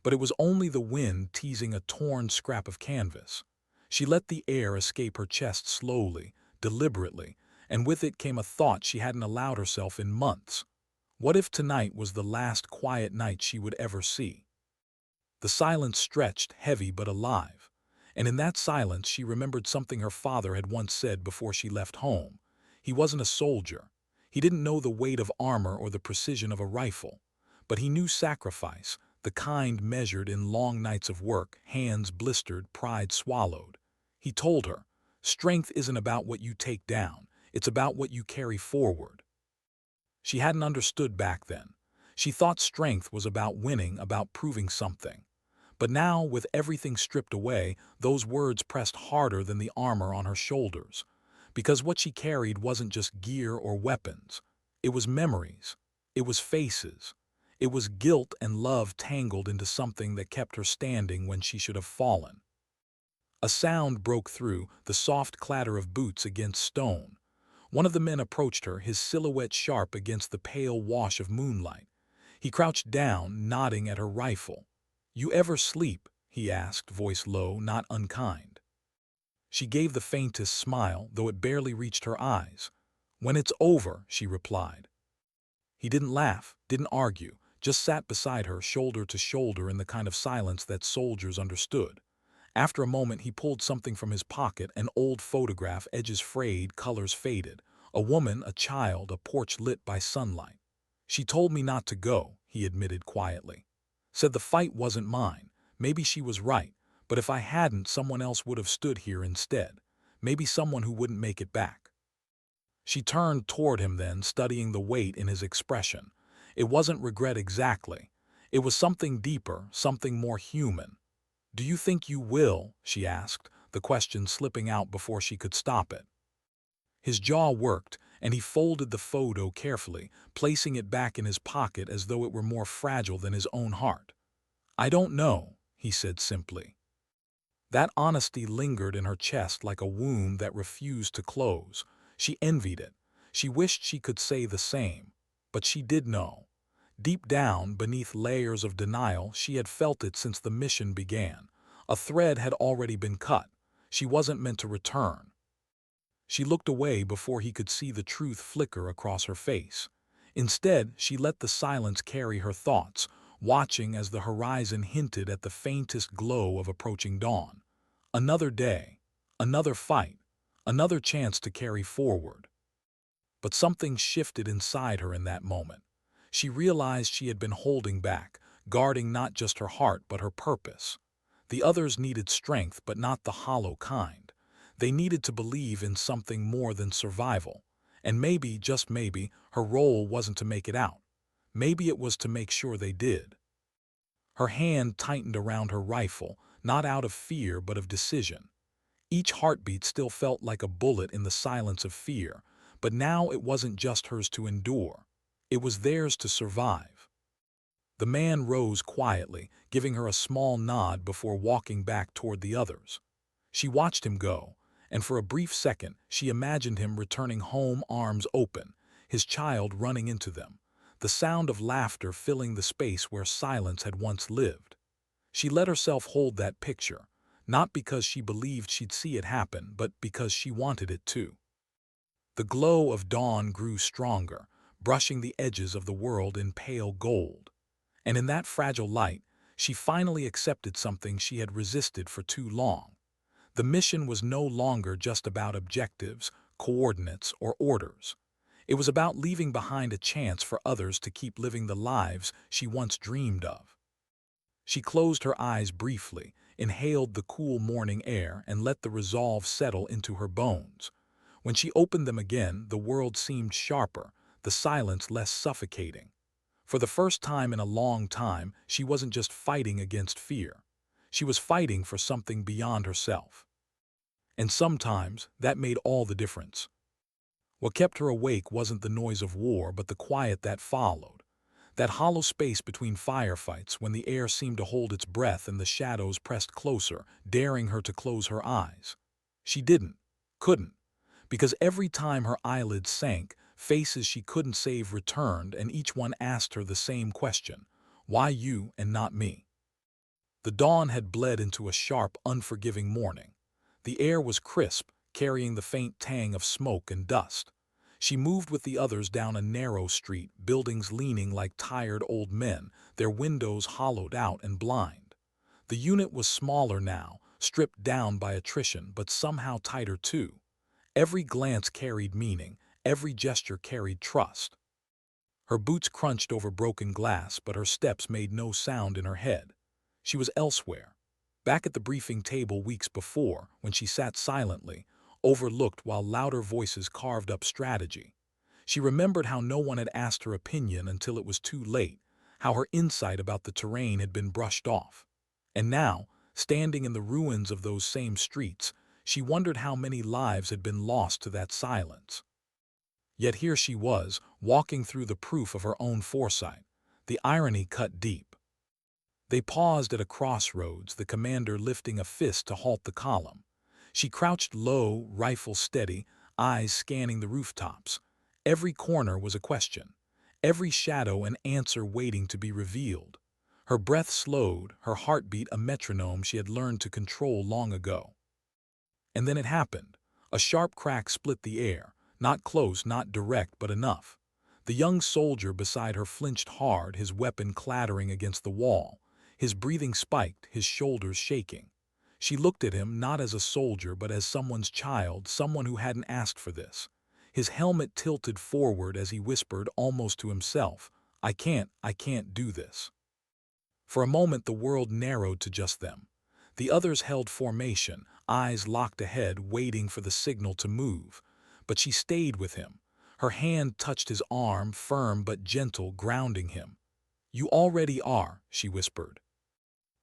But it was only the wind teasing a torn scrap of canvas. She let the air escape her chest slowly, deliberately, and with it came a thought she hadn't allowed herself in months. What if tonight was the last quiet night she would ever see? The silence stretched, heavy but alive. And in that silence she remembered something her father had once said before she left home. He wasn't a soldier. He didn't know the weight of armor or the precision of a rifle. But he knew sacrifice, the kind measured in long nights of work, hands blistered, pride swallowed. He told her, strength isn't about what you take down, it's about what you carry forward. She hadn't understood back then. She thought strength was about winning, about proving something. But now, with everything stripped away, those words pressed harder than the armor on her shoulders. Because what she carried wasn't just gear or weapons. It was memories. It was faces. It was guilt and love tangled into something that kept her standing when she should have fallen. A sound broke through, the soft clatter of boots against stone. One of the men approached her, his silhouette sharp against the pale wash of moonlight. He crouched down, nodding at her rifle. "You ever sleep?" he asked, voice low, not unkind. She gave the faintest smile, though it barely reached her eyes. "When it's over," she replied. He didn't laugh, didn't argue, just sat beside her, shoulder to shoulder in the kind of silence that soldiers understood. After a moment, he pulled something from his pocket, an old photograph, edges frayed, colors faded. A woman, a child, a porch lit by sunlight. "She told me not to go," he admitted quietly. "Said the fight wasn't mine. Maybe she was right, but if I hadn't, someone else would have stood here instead. Maybe someone who wouldn't make it back." She turned toward him then, studying the weight in his expression. It wasn't regret exactly. It was something deeper, something more human. "Do you think you will?" she asked, the question slipping out before she could stop it. His jaw worked, and he folded the photo carefully, placing it back in his pocket as though it were more fragile than his own heart. "I don't know," he said simply. That honesty lingered in her chest like a wound that refused to close. She envied it. She wished she could say the same. But she did know. Deep down, beneath layers of denial, she had felt it since the mission began. A thread had already been cut. She wasn't meant to return. She looked away before he could see the truth flicker across her face. Instead, she let the silence carry her thoughts, watching as the horizon hinted at the faintest glow of approaching dawn. Another day, another fight, another chance to carry forward. But something shifted inside her in that moment. She realized she had been holding back, guarding not just her heart but her purpose. The others needed strength, but not the hollow kind. They needed to believe in something more than survival. And maybe, just maybe, her role wasn't to make it out. Maybe it was to make sure they did. Her hand tightened around her rifle, not out of fear but of decision. Each heartbeat still felt like a bullet in the silence of fear, but now it wasn't just hers to endure. It was theirs to survive. The man rose quietly, giving her a small nod before walking back toward the others. She watched him go, and for a brief second she imagined him returning home, arms open, his child running into them, the sound of laughter filling the space where silence had once lived. She let herself hold that picture, not because she believed she'd see it happen, but because she wanted it to. The glow of dawn grew stronger, brushing the edges of the world in pale gold. And in that fragile light, she finally accepted something she had resisted for too long. The mission was no longer just about objectives, coordinates, or orders. It was about leaving behind a chance for others to keep living the lives she once dreamed of. She closed her eyes briefly, inhaled the cool morning air, and let the resolve settle into her bones. When she opened them again, the world seemed sharper, the silence less suffocating. For the first time in a long time, she wasn't just fighting against fear. She was fighting for something beyond herself. And sometimes that made all the difference. What kept her awake wasn't the noise of war, but the quiet that followed. That hollow space between firefights when the air seemed to hold its breath and the shadows pressed closer, daring her to close her eyes. She couldn't, because every time her eyelids sank, faces she couldn't save returned, and each one asked her the same question: why you and not me? The dawn had bled into a sharp, unforgiving morning. The air was crisp, carrying the faint tang of smoke and dust. She moved with the others down a narrow street, buildings leaning like tired old men, their windows hollowed out and blind. The unit was smaller now, stripped down by attrition, but somehow tighter too. Every glance carried meaning, every gesture carried trust. Her boots crunched over broken glass, but her steps made no sound in her head. She was elsewhere, back at the briefing table weeks before, when she sat silently, overlooked while louder voices carved up strategy. She remembered how no one had asked her opinion until it was too late, how her insight about the terrain had been brushed off. And now, standing in the ruins of those same streets, She wondered how many lives had been lost to that silence. Yet here she was, walking through the proof of her own foresight. The irony cut deep. They paused at a crossroads, the commander lifting a fist to halt the column. She crouched low, rifle steady, eyes scanning the rooftops. Every corner was a question, every shadow an answer waiting to be revealed. Her breath slowed, her heartbeat a metronome she had learned to control long ago. And then it happened. A sharp crack split the air, not close, not direct, but enough. The young soldier beside her flinched hard, his weapon clattering against the wall. His breathing spiked, his shoulders shaking. She looked at him not as a soldier but as someone's child, someone who hadn't asked for this. His helmet tilted forward as he whispered almost to himself, I can't do this." For a moment the world narrowed to just them. The others held formation, eyes locked ahead, waiting for the signal to move. But she stayed with him. Her hand touched his arm, firm but gentle, grounding him. "You already are," she whispered.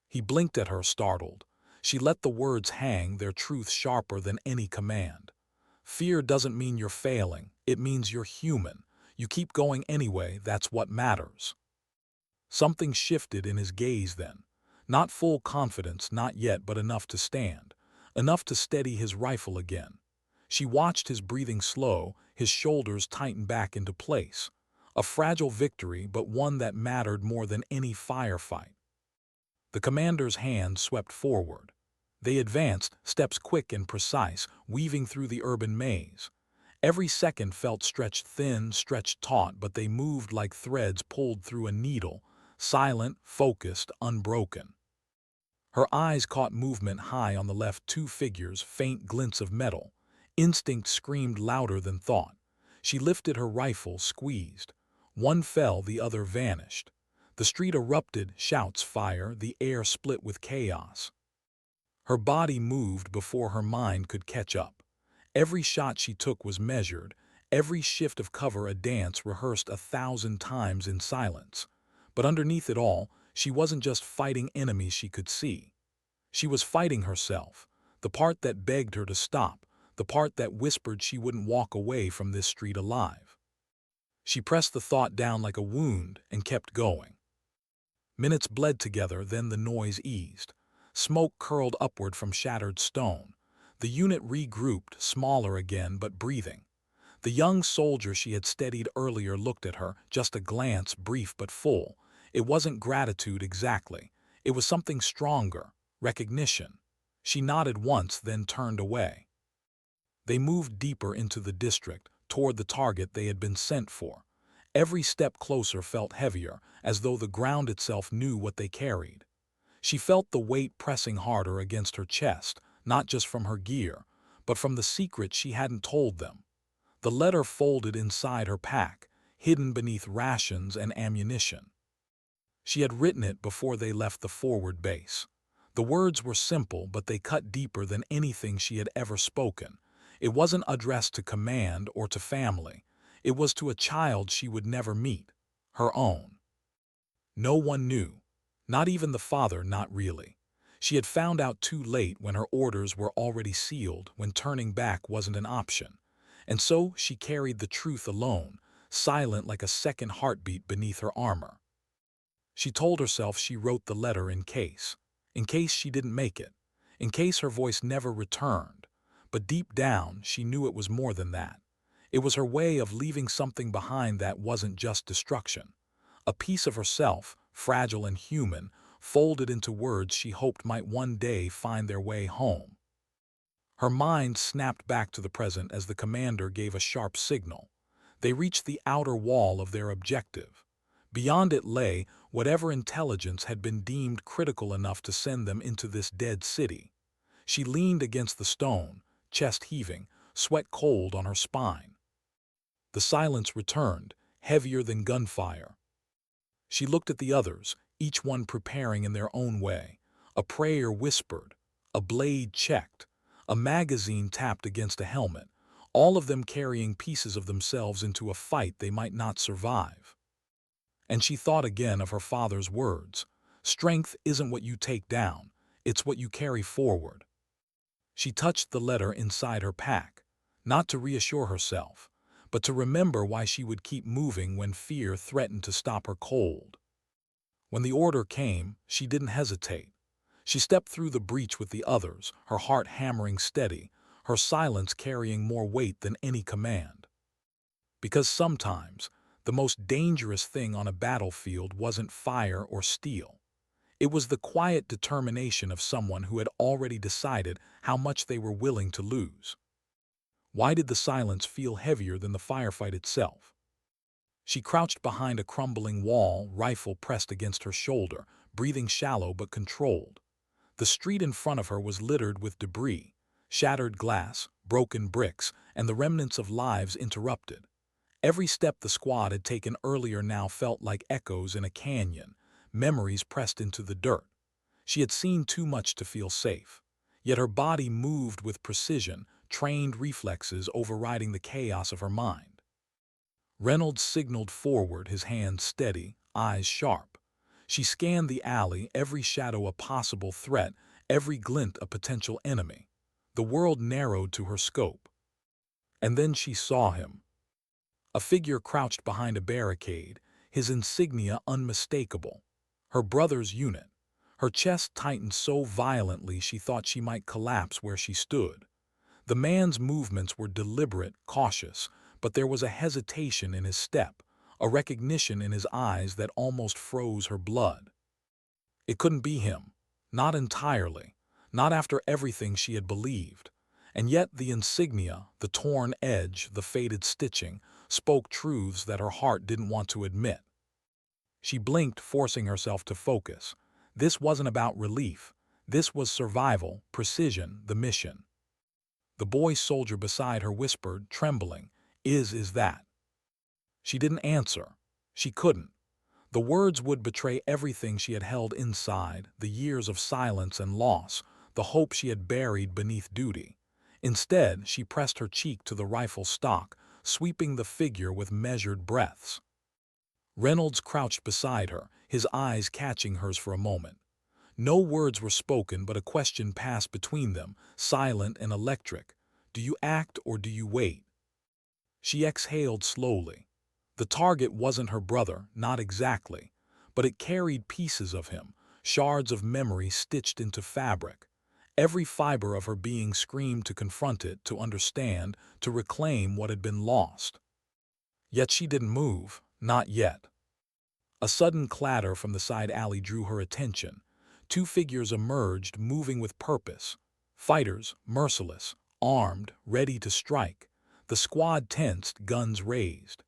He blinked at her, startled. She let the words hang, their truth sharper than any command. "Fear doesn't mean you're failing, it means you're human. You keep going anyway, that's what matters." Something shifted in his gaze then. Not full confidence, not yet, but enough to stand. Enough to steady his rifle again. She watched his breathing slow, his shoulders tighten back into place. A fragile victory, but one that mattered more than any firefight. The commander's hand swept forward. They advanced, steps quick and precise, weaving through the urban maze. Every second felt stretched thin, stretched taut, but they moved like threads pulled through a needle, silent, focused, unbroken. Her eyes caught movement high on the left, two figures, faint glints of metal. Instinct screamed louder than thought. She lifted her rifle, squeezed. One fell, the other vanished. The street erupted, shouts, fire, the air split with chaos. Her body moved before her mind could catch up. Every shot she took was measured, every shift of cover a dance rehearsed 1,000 times in silence. But underneath it all, she wasn't just fighting enemies she could see. She was fighting herself, the part that begged her to stop, the part that whispered she wouldn't walk away from this street alive. She pressed the thought down like a wound and kept going. Minutes bled together, then the noise eased. Smoke curled upward from shattered stone. The unit regrouped, smaller again but breathing. The young soldier she had steadied earlier looked at her, just a glance, brief but full. It wasn't gratitude exactly. It was something stronger, recognition. She nodded once, then turned away. They moved deeper into the district, toward the target they had been sent for. Every step closer felt heavier, as though the ground itself knew what they carried. She felt the weight pressing harder against her chest, not just from her gear, but from the secret she hadn't told them. The letter folded inside her pack, hidden beneath rations and ammunition. She had written it before they left the forward base. The words were simple, but they cut deeper than anything she had ever spoken. It wasn't addressed to command or to family. It was to a child she would never meet, her own. No one knew, not even the father, not really. She had found out too late, when her orders were already sealed, when turning back wasn't an option. And so she carried the truth alone, silent like a second heartbeat beneath her armor. She told herself she wrote the letter in case she didn't make it, in case her voice never returned. But deep down, she knew it was more than that. It was her way of leaving something behind that wasn't just destruction. A piece of herself, fragile and human, folded into words she hoped might one day find their way home. Her mind snapped back to the present as the commander gave a sharp signal. They reached the outer wall of their objective. Beyond it lay whatever intelligence had been deemed critical enough to send them into this dead city. She leaned against the stone, chest heaving, sweat cold on her spine. The silence returned, heavier than gunfire. She looked at the others, each one preparing in their own way. A prayer whispered, a blade checked, a magazine tapped against a helmet, all of them carrying pieces of themselves into a fight they might not survive. And she thought again of her father's words, "Strength isn't what you take down, it's what you carry forward." She touched the letter inside her pack, not to reassure herself, but to remember why she would keep moving when fear threatened to stop her cold. When the order came, she didn't hesitate. She stepped through the breach with the others, her heart hammering steady, her silence carrying more weight than any command. Because sometimes, the most dangerous thing on a battlefield wasn't fire or steel. It was the quiet determination of someone who had already decided how much they were willing to lose. Why did the silence feel heavier than the firefight itself? She crouched behind a crumbling wall, rifle pressed against her shoulder, breathing shallow but controlled. The street in front of her was littered with debris, shattered glass, broken bricks, and the remnants of lives interrupted. Every step the squad had taken earlier now felt like echoes in a canyon, memories pressed into the dirt. She had seen too much to feel safe. Yet her body moved with precision, trained reflexes overriding the chaos of her mind. Reynolds signaled forward, his hands steady, eyes sharp. She scanned the alley, every shadow a possible threat, every glint a potential enemy. The world narrowed to her scope. And then she saw him. A figure crouched behind a barricade, his insignia unmistakable. Her brother's unit. Her chest tightened so violently she thought she might collapse where she stood. The man's movements were deliberate, cautious, but there was a hesitation in his step, a recognition in his eyes that almost froze her blood. It couldn't be him. Not entirely. Not after everything she had believed. And yet the insignia, the torn edge, the faded stitching, spoke truths that her heart didn't want to admit. She blinked, forcing herself to focus. This wasn't about relief. This was survival, precision, the mission. The boy soldier beside her whispered, trembling, "Is that?" She didn't answer. She couldn't. The words would betray everything she had held inside, the years of silence and loss, the hope she had buried beneath duty. Instead, she pressed her cheek to the rifle stock, sweeping the figure with measured breaths. Reynolds crouched beside her, his eyes catching hers for a moment. No words were spoken, but a question passed between them, silent and electric. Do you act or do you wait? She exhaled slowly. The target wasn't her brother, not exactly, but it carried pieces of him, shards of memory stitched into fabric. Every fiber of her being screamed to confront it, to understand, to reclaim what had been lost. Yet she didn't move, not yet. A sudden clatter from the side alley drew her attention. Two figures emerged, moving with purpose. Fighters, merciless, armed, ready to strike. The squad tensed, guns raised.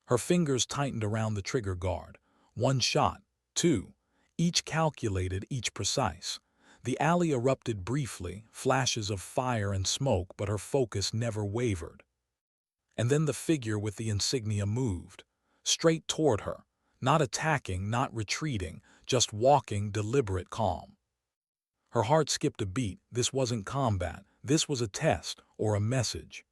Her fingers tightened around the trigger guard. One shot, two, each calculated, each precise. The alley erupted briefly, flashes of fire and smoke, but her focus never wavered. And then the figure with the insignia moved, straight toward her, not attacking, not retreating, just walking, deliberate, calm. Her heart skipped a beat. This wasn't combat. This was a test, or a message.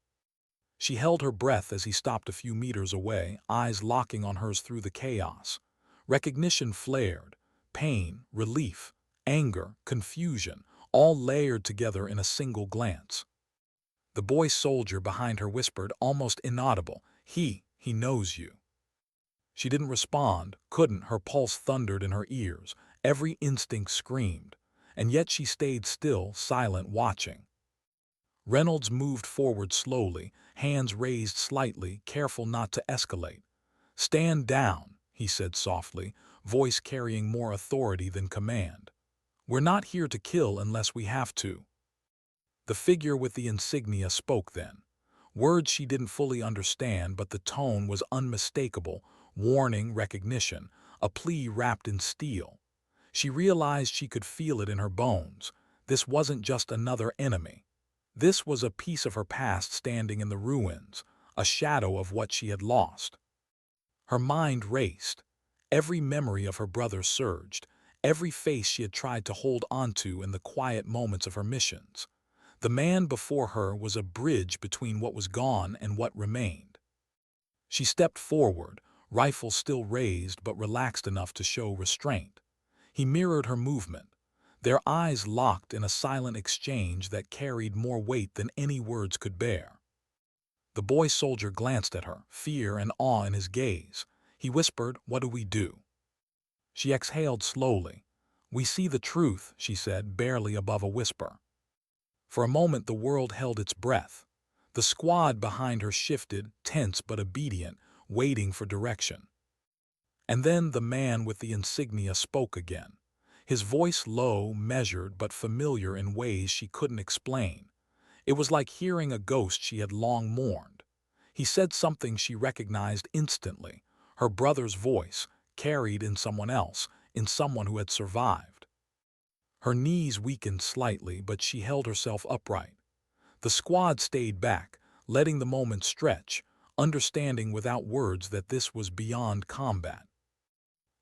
She held her breath as he stopped a few meters away, eyes locking on hers through the chaos. Recognition flared. Pain, relief, anger, confusion, all layered together in a single glance. The boy soldier behind her whispered, almost inaudible, he knows you." She didn't respond, couldn't. Her pulse thundered in her ears. Every instinct screamed. And yet she stayed still, silent, watching. Reynolds moved forward slowly, hands raised slightly, careful not to escalate. "Stand down," he said softly, voice carrying more authority than command. "We're not here to kill unless we have to." The figure with the insignia spoke then. Words she didn't fully understand, but the tone was unmistakable, warning, recognition, a plea wrapped in steel. She realized she could feel it in her bones. This wasn't just another enemy. This was a piece of her past standing in the ruins, a shadow of what she had lost. Her mind raced. Every memory of her brother surged, every face she had tried to hold onto in the quiet moments of her missions. The man before her was a bridge between what was gone and what remained. She stepped forward, rifle still raised but relaxed enough to show restraint. He mirrored her movement. Their eyes locked in a silent exchange that carried more weight than any words could bear. The boy soldier glanced at her, fear and awe in his gaze. He whispered, "What do we do?" She exhaled slowly. "We see the truth," she said, barely above a whisper. For a moment the world held its breath. The squad behind her shifted, tense but obedient, waiting for direction. And then the man with the insignia spoke again. His voice low, measured, but familiar in ways she couldn't explain. It was like hearing a ghost she had long mourned. He said something she recognized instantly, her brother's voice, carried in someone else, in someone who had survived. Her knees weakened slightly, but she held herself upright. The squad stayed back, letting the moment stretch, understanding without words that this was beyond combat.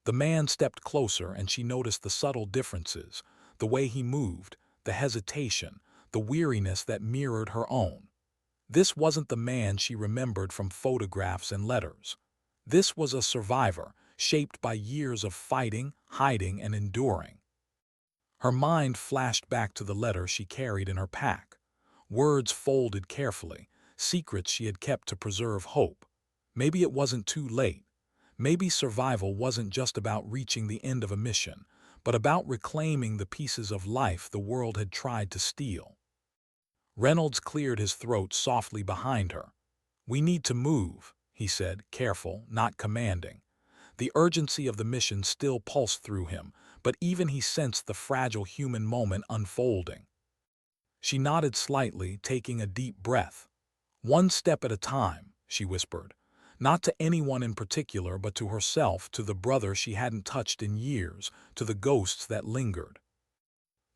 The man stepped closer and she noticed the subtle differences, the way he moved, the hesitation, the weariness that mirrored her own. This wasn't the man she remembered from photographs and letters. This was a survivor, shaped by years of fighting, hiding, and enduring. Her mind flashed back to the letter she carried in her pack. Words folded carefully, secrets she had kept to preserve hope. Maybe it wasn't too late. Maybe survival wasn't just about reaching the end of a mission, but about reclaiming the pieces of life the world had tried to steal. Reynolds cleared his throat softly behind her. "We need to move," he said, careful, not commanding. The urgency of the mission still pulsed through him, but even he sensed the fragile human moment unfolding. She nodded slightly, taking a deep breath. "One step at a time," she whispered. Not to anyone in particular, but to herself, to the brother she hadn't touched in years, to the ghosts that lingered.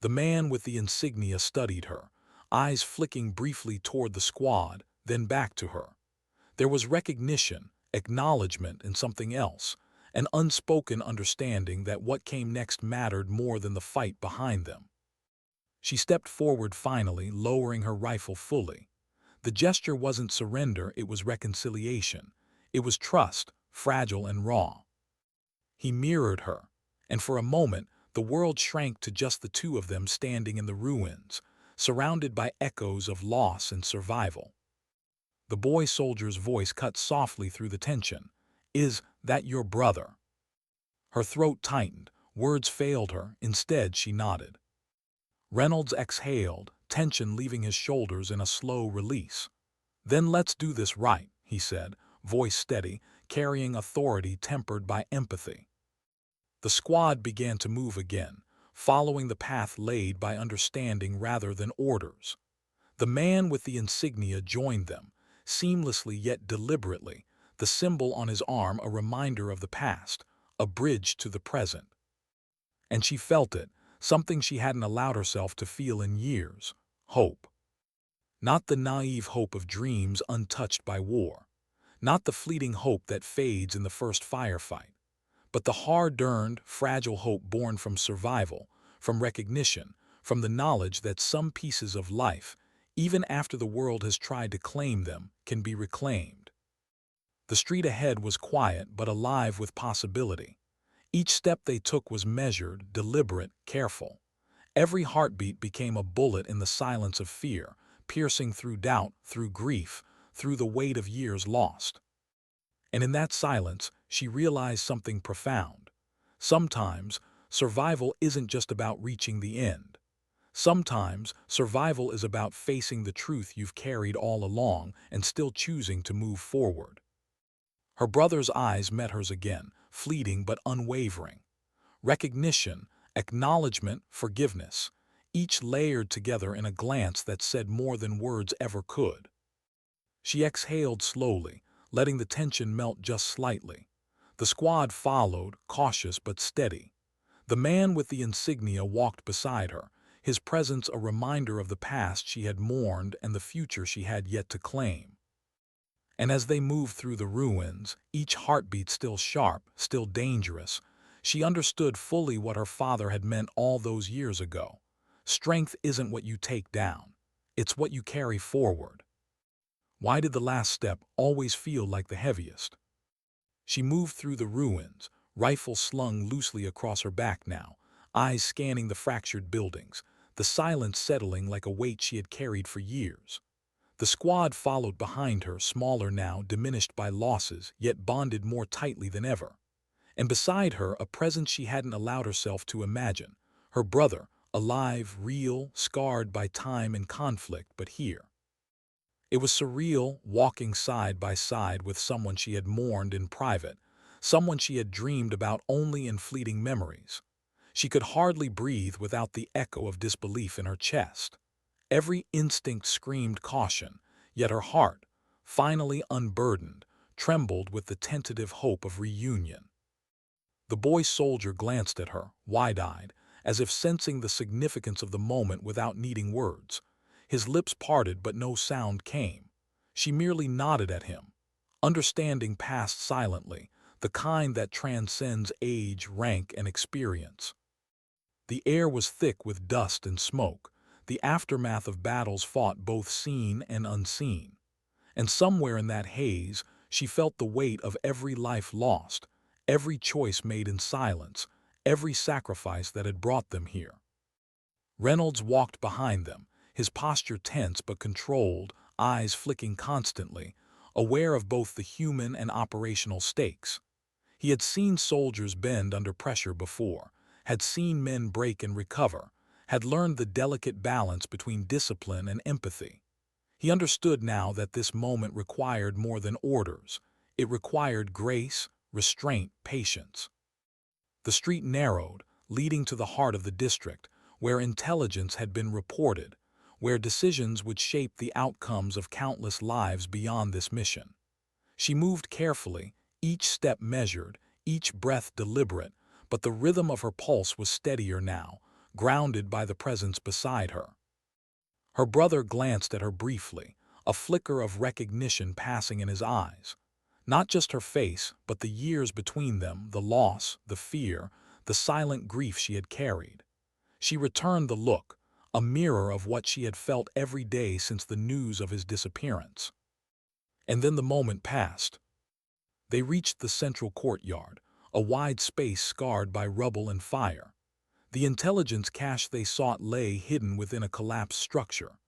The man with the insignia studied her, eyes flicking briefly toward the squad, then back to her. There was recognition, acknowledgement, and something else, an unspoken understanding that what came next mattered more than the fight behind them. She stepped forward finally, lowering her rifle fully. The gesture wasn't surrender, it was reconciliation. It was trust, fragile and raw. He mirrored her, and for a moment the world shrank to just the two of them standing in the ruins, surrounded by echoes of loss and survival. The boy soldier's voice cut softly through the tension. "Is that your brother?" Her throat tightened, words failed her, instead she nodded. Reynolds exhaled, tension leaving his shoulders in a slow release. "Then let's do this right," he said, voice steady, carrying authority tempered by empathy. The squad began to move again, following the path laid by understanding rather than orders. The man with the insignia joined them, seamlessly yet deliberately, the symbol on his arm a reminder of the past, a bridge to the present. And she felt it, something she hadn't allowed herself to feel in years: hope. Not the naive hope of dreams untouched by war. Not the fleeting hope that fades in the first firefight, but the hard-earned, fragile hope born from survival, from recognition, from the knowledge that some pieces of life, even after the world has tried to claim them, can be reclaimed. The street ahead was quiet but alive with possibility. Each step they took was measured, deliberate, careful. Every heartbeat became a bullet in the silence of fear, piercing through doubt, through grief, through the weight of years lost. And in that silence, she realized something profound. Sometimes, survival isn't just about reaching the end. Sometimes, survival is about facing the truth you've carried all along and still choosing to move forward. Her brother's eyes met hers again, fleeting but unwavering. Recognition, acknowledgement, forgiveness, each layered together in a glance that said more than words ever could. She exhaled slowly, letting the tension melt just slightly. The squad followed, cautious but steady. The man with the insignia walked beside her, his presence a reminder of the past she had mourned and the future she had yet to claim. And as they moved through the ruins, each heartbeat still sharp, still dangerous, she understood fully what her father had meant all those years ago. Strength isn't what you take down. It's what you carry forward. Why did the last step always feel like the heaviest? She moved through the ruins, rifle slung loosely across her back now, eyes scanning the fractured buildings, the silence settling like a weight she had carried for years. The squad followed behind her, smaller now, diminished by losses, yet bonded more tightly than ever. And beside her, a presence she hadn't allowed herself to imagine. Her brother, alive, real, scarred by time and conflict, but here. It was surreal, walking side by side with someone she had mourned in private, someone she had dreamed about only in fleeting memories. She could hardly breathe without the echo of disbelief in her chest. Every instinct screamed caution, yet her heart, finally unburdened, trembled with the tentative hope of reunion. The boy soldier glanced at her, wide-eyed, as if sensing the significance of the moment without needing words. His lips parted, but no sound came. She merely nodded at him. Understanding passed silently, the kind that transcends age, rank, and experience. The air was thick with dust and smoke, the aftermath of battles fought both seen and unseen. And somewhere in that haze, she felt the weight of every life lost, every choice made in silence, every sacrifice that had brought them here. Reynolds walked behind them, his posture tense but controlled, eyes flicking constantly, aware of both the human and operational stakes. He had seen soldiers bend under pressure before, had seen men break and recover, had learned the delicate balance between discipline and empathy. He understood now that this moment required more than orders. It required grace, restraint, patience. The street narrowed, leading to the heart of the district, where intelligence had been reported, where decisions would shape the outcomes of countless lives beyond this mission. She moved carefully, each step measured, each breath deliberate, but the rhythm of her pulse was steadier now, grounded by the presence beside her. Her brother glanced at her briefly, a flicker of recognition passing in his eyes. Not just her face, but the years between them, the loss, the fear, the silent grief she had carried. She returned the look, a mirror of what she had felt every day since the news of his disappearance. And then the moment passed. They reached the central courtyard, a wide space scarred by rubble and fire. The intelligence cache they sought lay hidden within a collapsed structure.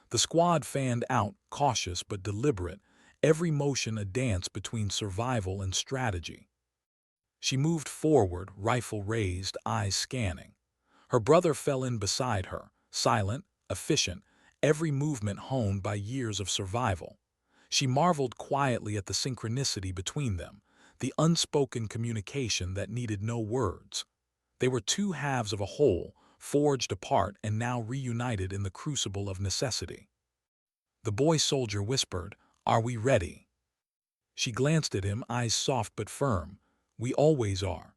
The squad fanned out, cautious but deliberate, every motion a dance between survival and strategy. She moved forward, rifle raised, eyes scanning. Her brother fell in beside her, silent, efficient, every movement honed by years of survival. She marveled quietly at the synchronicity between them, the unspoken communication that needed no words. They were two halves of a whole, forged apart and now reunited in the crucible of necessity. The boy soldier whispered, "Are we ready?" She glanced at him, eyes soft but firm. "We always are."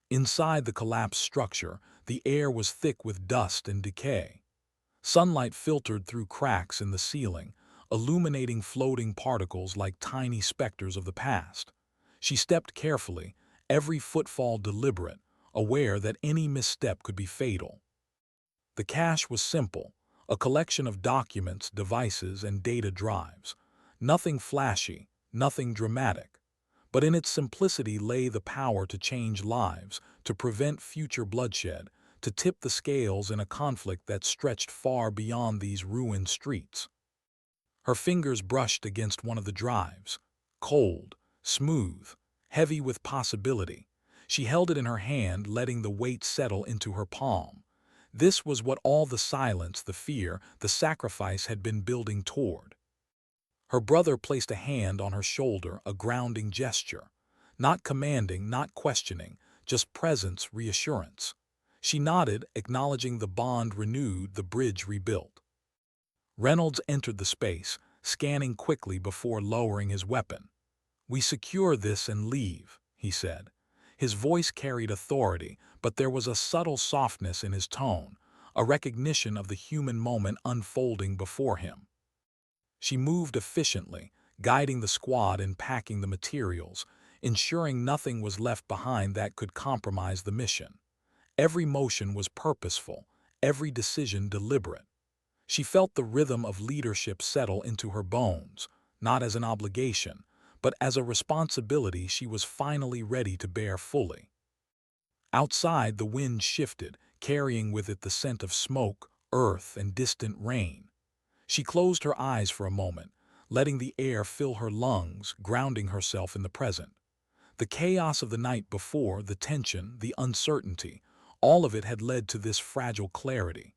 Inside the collapsed structure, the air was thick with dust and decay. Sunlight filtered through cracks in the ceiling, illuminating floating particles like tiny specters of the past. She stepped carefully, every footfall deliberate, aware that any misstep could be fatal. The cache was simple, a collection of documents, devices, and data drives. Nothing flashy, nothing dramatic. But in its simplicity lay the power to change lives, to prevent future bloodshed, to tip the scales in a conflict that stretched far beyond these ruined streets. Her fingers brushed against one of the drives. Cold, smooth, heavy with possibility. She held it in her hand, letting the weight settle into her palm. This was what all the silence, the fear, the sacrifice had been building toward. Her brother placed a hand on her shoulder, a grounding gesture. Not commanding, not questioning, just presence, reassurance. She nodded, acknowledging the bond renewed, the bridge rebuilt. Reynolds entered the space, scanning quickly before lowering his weapon. "We secure this and leave," he said. His voice carried authority, but there was a subtle softness in his tone, a recognition of the human moment unfolding before him. She moved efficiently, guiding the squad in packing the materials, ensuring nothing was left behind that could compromise the mission. Every motion was purposeful, every decision deliberate. She felt the rhythm of leadership settle into her bones, not as an obligation, but as a responsibility she was finally ready to bear fully. Outside, the wind shifted, carrying with it the scent of smoke, earth, and distant rain. She closed her eyes for a moment, letting the air fill her lungs, grounding herself in the present. The chaos of the night before, the tension, the uncertainty, all of it had led to this fragile clarity.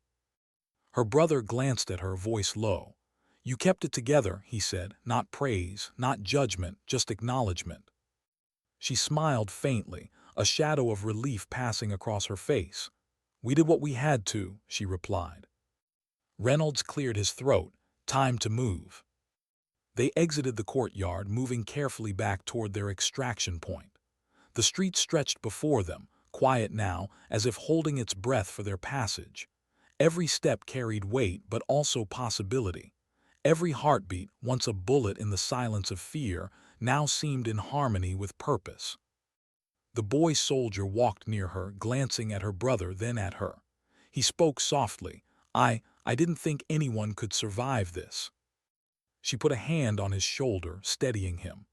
Her brother glanced at her, voice low. "You kept it together," he said, "not praise, not judgment, just acknowledgement." She smiled faintly, a shadow of relief passing across her face. "We did what we had to," she replied. Reynolds cleared his throat. Time to move. They exited the courtyard, moving carefully back toward their extraction point. The street stretched before them, quiet now, as if holding its breath for their passage. Every step carried weight, but also possibility. Every heartbeat, once a bullet in the silence of fear, now seemed in harmony with purpose. The boy soldier walked near her, glancing at her brother, then at her. He spoke softly. I didn't think anyone could survive this." She put a hand on his shoulder, steadying him.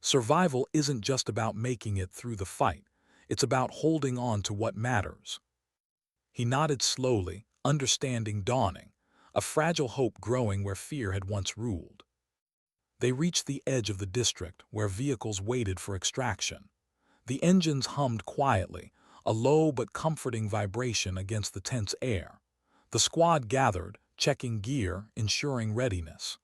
"Survival isn't just about making it through the fight. It's about holding on to what matters." He nodded slowly, understanding dawning, a fragile hope growing where fear had once ruled. They reached the edge of the district, where vehicles waited for extraction. The engines hummed quietly, a low but comforting vibration against the tense air. The squad gathered, checking gear, ensuring readiness.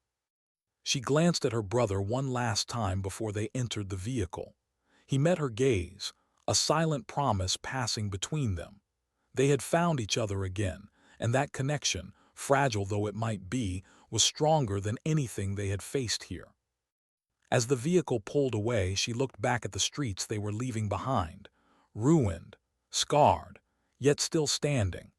She glanced at her brother one last time before they entered the vehicle. He met her gaze, a silent promise passing between them. They had found each other again, and that connection, fragile though it might be, was stronger than anything they had faced here. As the vehicle pulled away, she looked back at the streets they were leaving behind, ruined, scarred, yet still standing.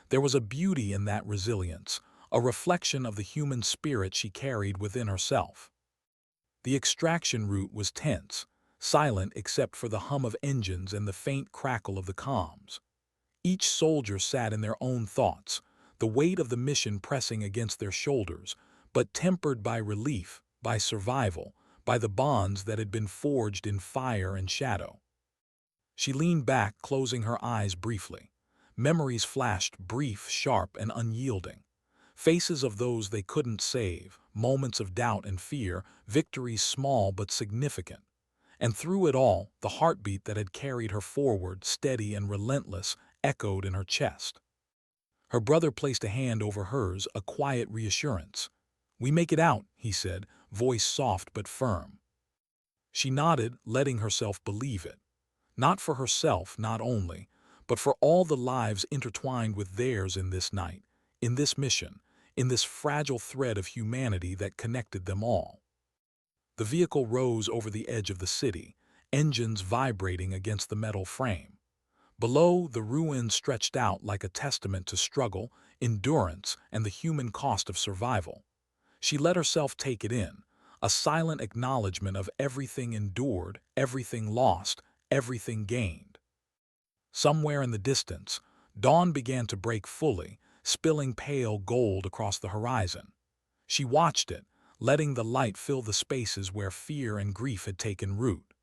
There was a beauty in that resilience, a reflection of the human spirit she carried within herself. The extraction route was tense, silent except for the hum of engines and the faint crackle of the comms. Each soldier sat in their own thoughts, the weight of the mission pressing against their shoulders, but tempered by relief, by survival, by the bonds that had been forged in fire and shadow. She leaned back, closing her eyes briefly. Memories flashed, brief, sharp, and unyielding. Faces of those they couldn't save, moments of doubt and fear, victories small but significant. And through it all, the heartbeat that had carried her forward, steady and relentless, echoed in her chest. Her brother placed a hand over hers, a quiet reassurance. "We make it out," he said, voice soft but firm. She nodded, letting herself believe it. Not for herself, not only, but for all the lives intertwined with theirs in this night, in this mission, in this fragile thread of humanity that connected them all. The vehicle rose over the edge of the city, engines vibrating against the metal frame. Below, the ruins stretched out like a testament to struggle, endurance, and the human cost of survival. She let herself take it in, a silent acknowledgement of everything endured, everything lost, everything gained. Somewhere in the distance, dawn began to break fully, spilling pale gold across the horizon. She watched it, letting the light fill the spaces where fear and grief had taken root.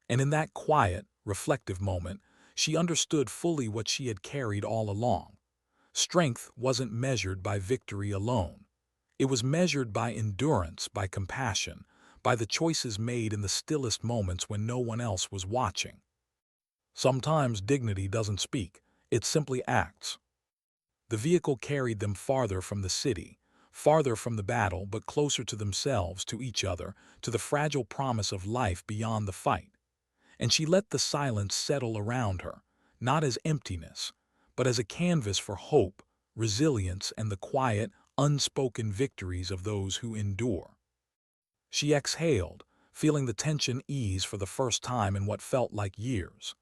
And in that quiet, reflective moment, she understood fully what she had carried all along. Strength wasn't measured by victory alone. It was measured by endurance, by compassion, by the choices made in the stillest moments when no one else was watching. Sometimes dignity doesn't speak, it simply acts. The vehicle carried them farther from the city, farther from the battle, but closer to themselves, to each other, to the fragile promise of life beyond the fight. And she let the silence settle around her, not as emptiness, but as a canvas for hope, resilience, and the quiet, unspoken victories of those who endure. She exhaled, feeling the tension ease for the first time in what felt like years.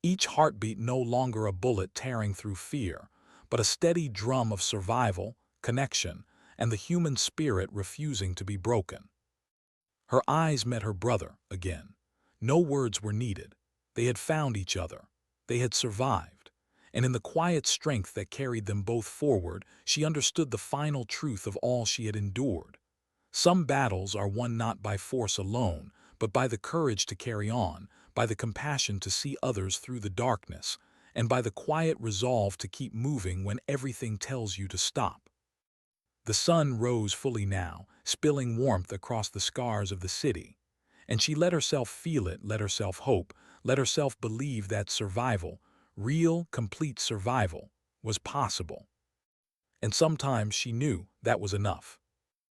Each heartbeat no longer a bullet tearing through fear, but a steady drum of survival, connection, and the human spirit refusing to be broken. Her eyes met her brother again. No words were needed. They had found each other. They had survived. And in the quiet strength that carried them both forward, she understood the final truth of all she had endured. Some battles are won not by force alone, but by the courage to carry on, by the compassion to see others through the darkness, and by the quiet resolve to keep moving when everything tells you to stop. The sun rose fully now, spilling warmth across the scars of the city, and she let herself feel it, let herself hope, let herself believe that survival, real, complete survival, was possible. And sometimes she knew that was enough.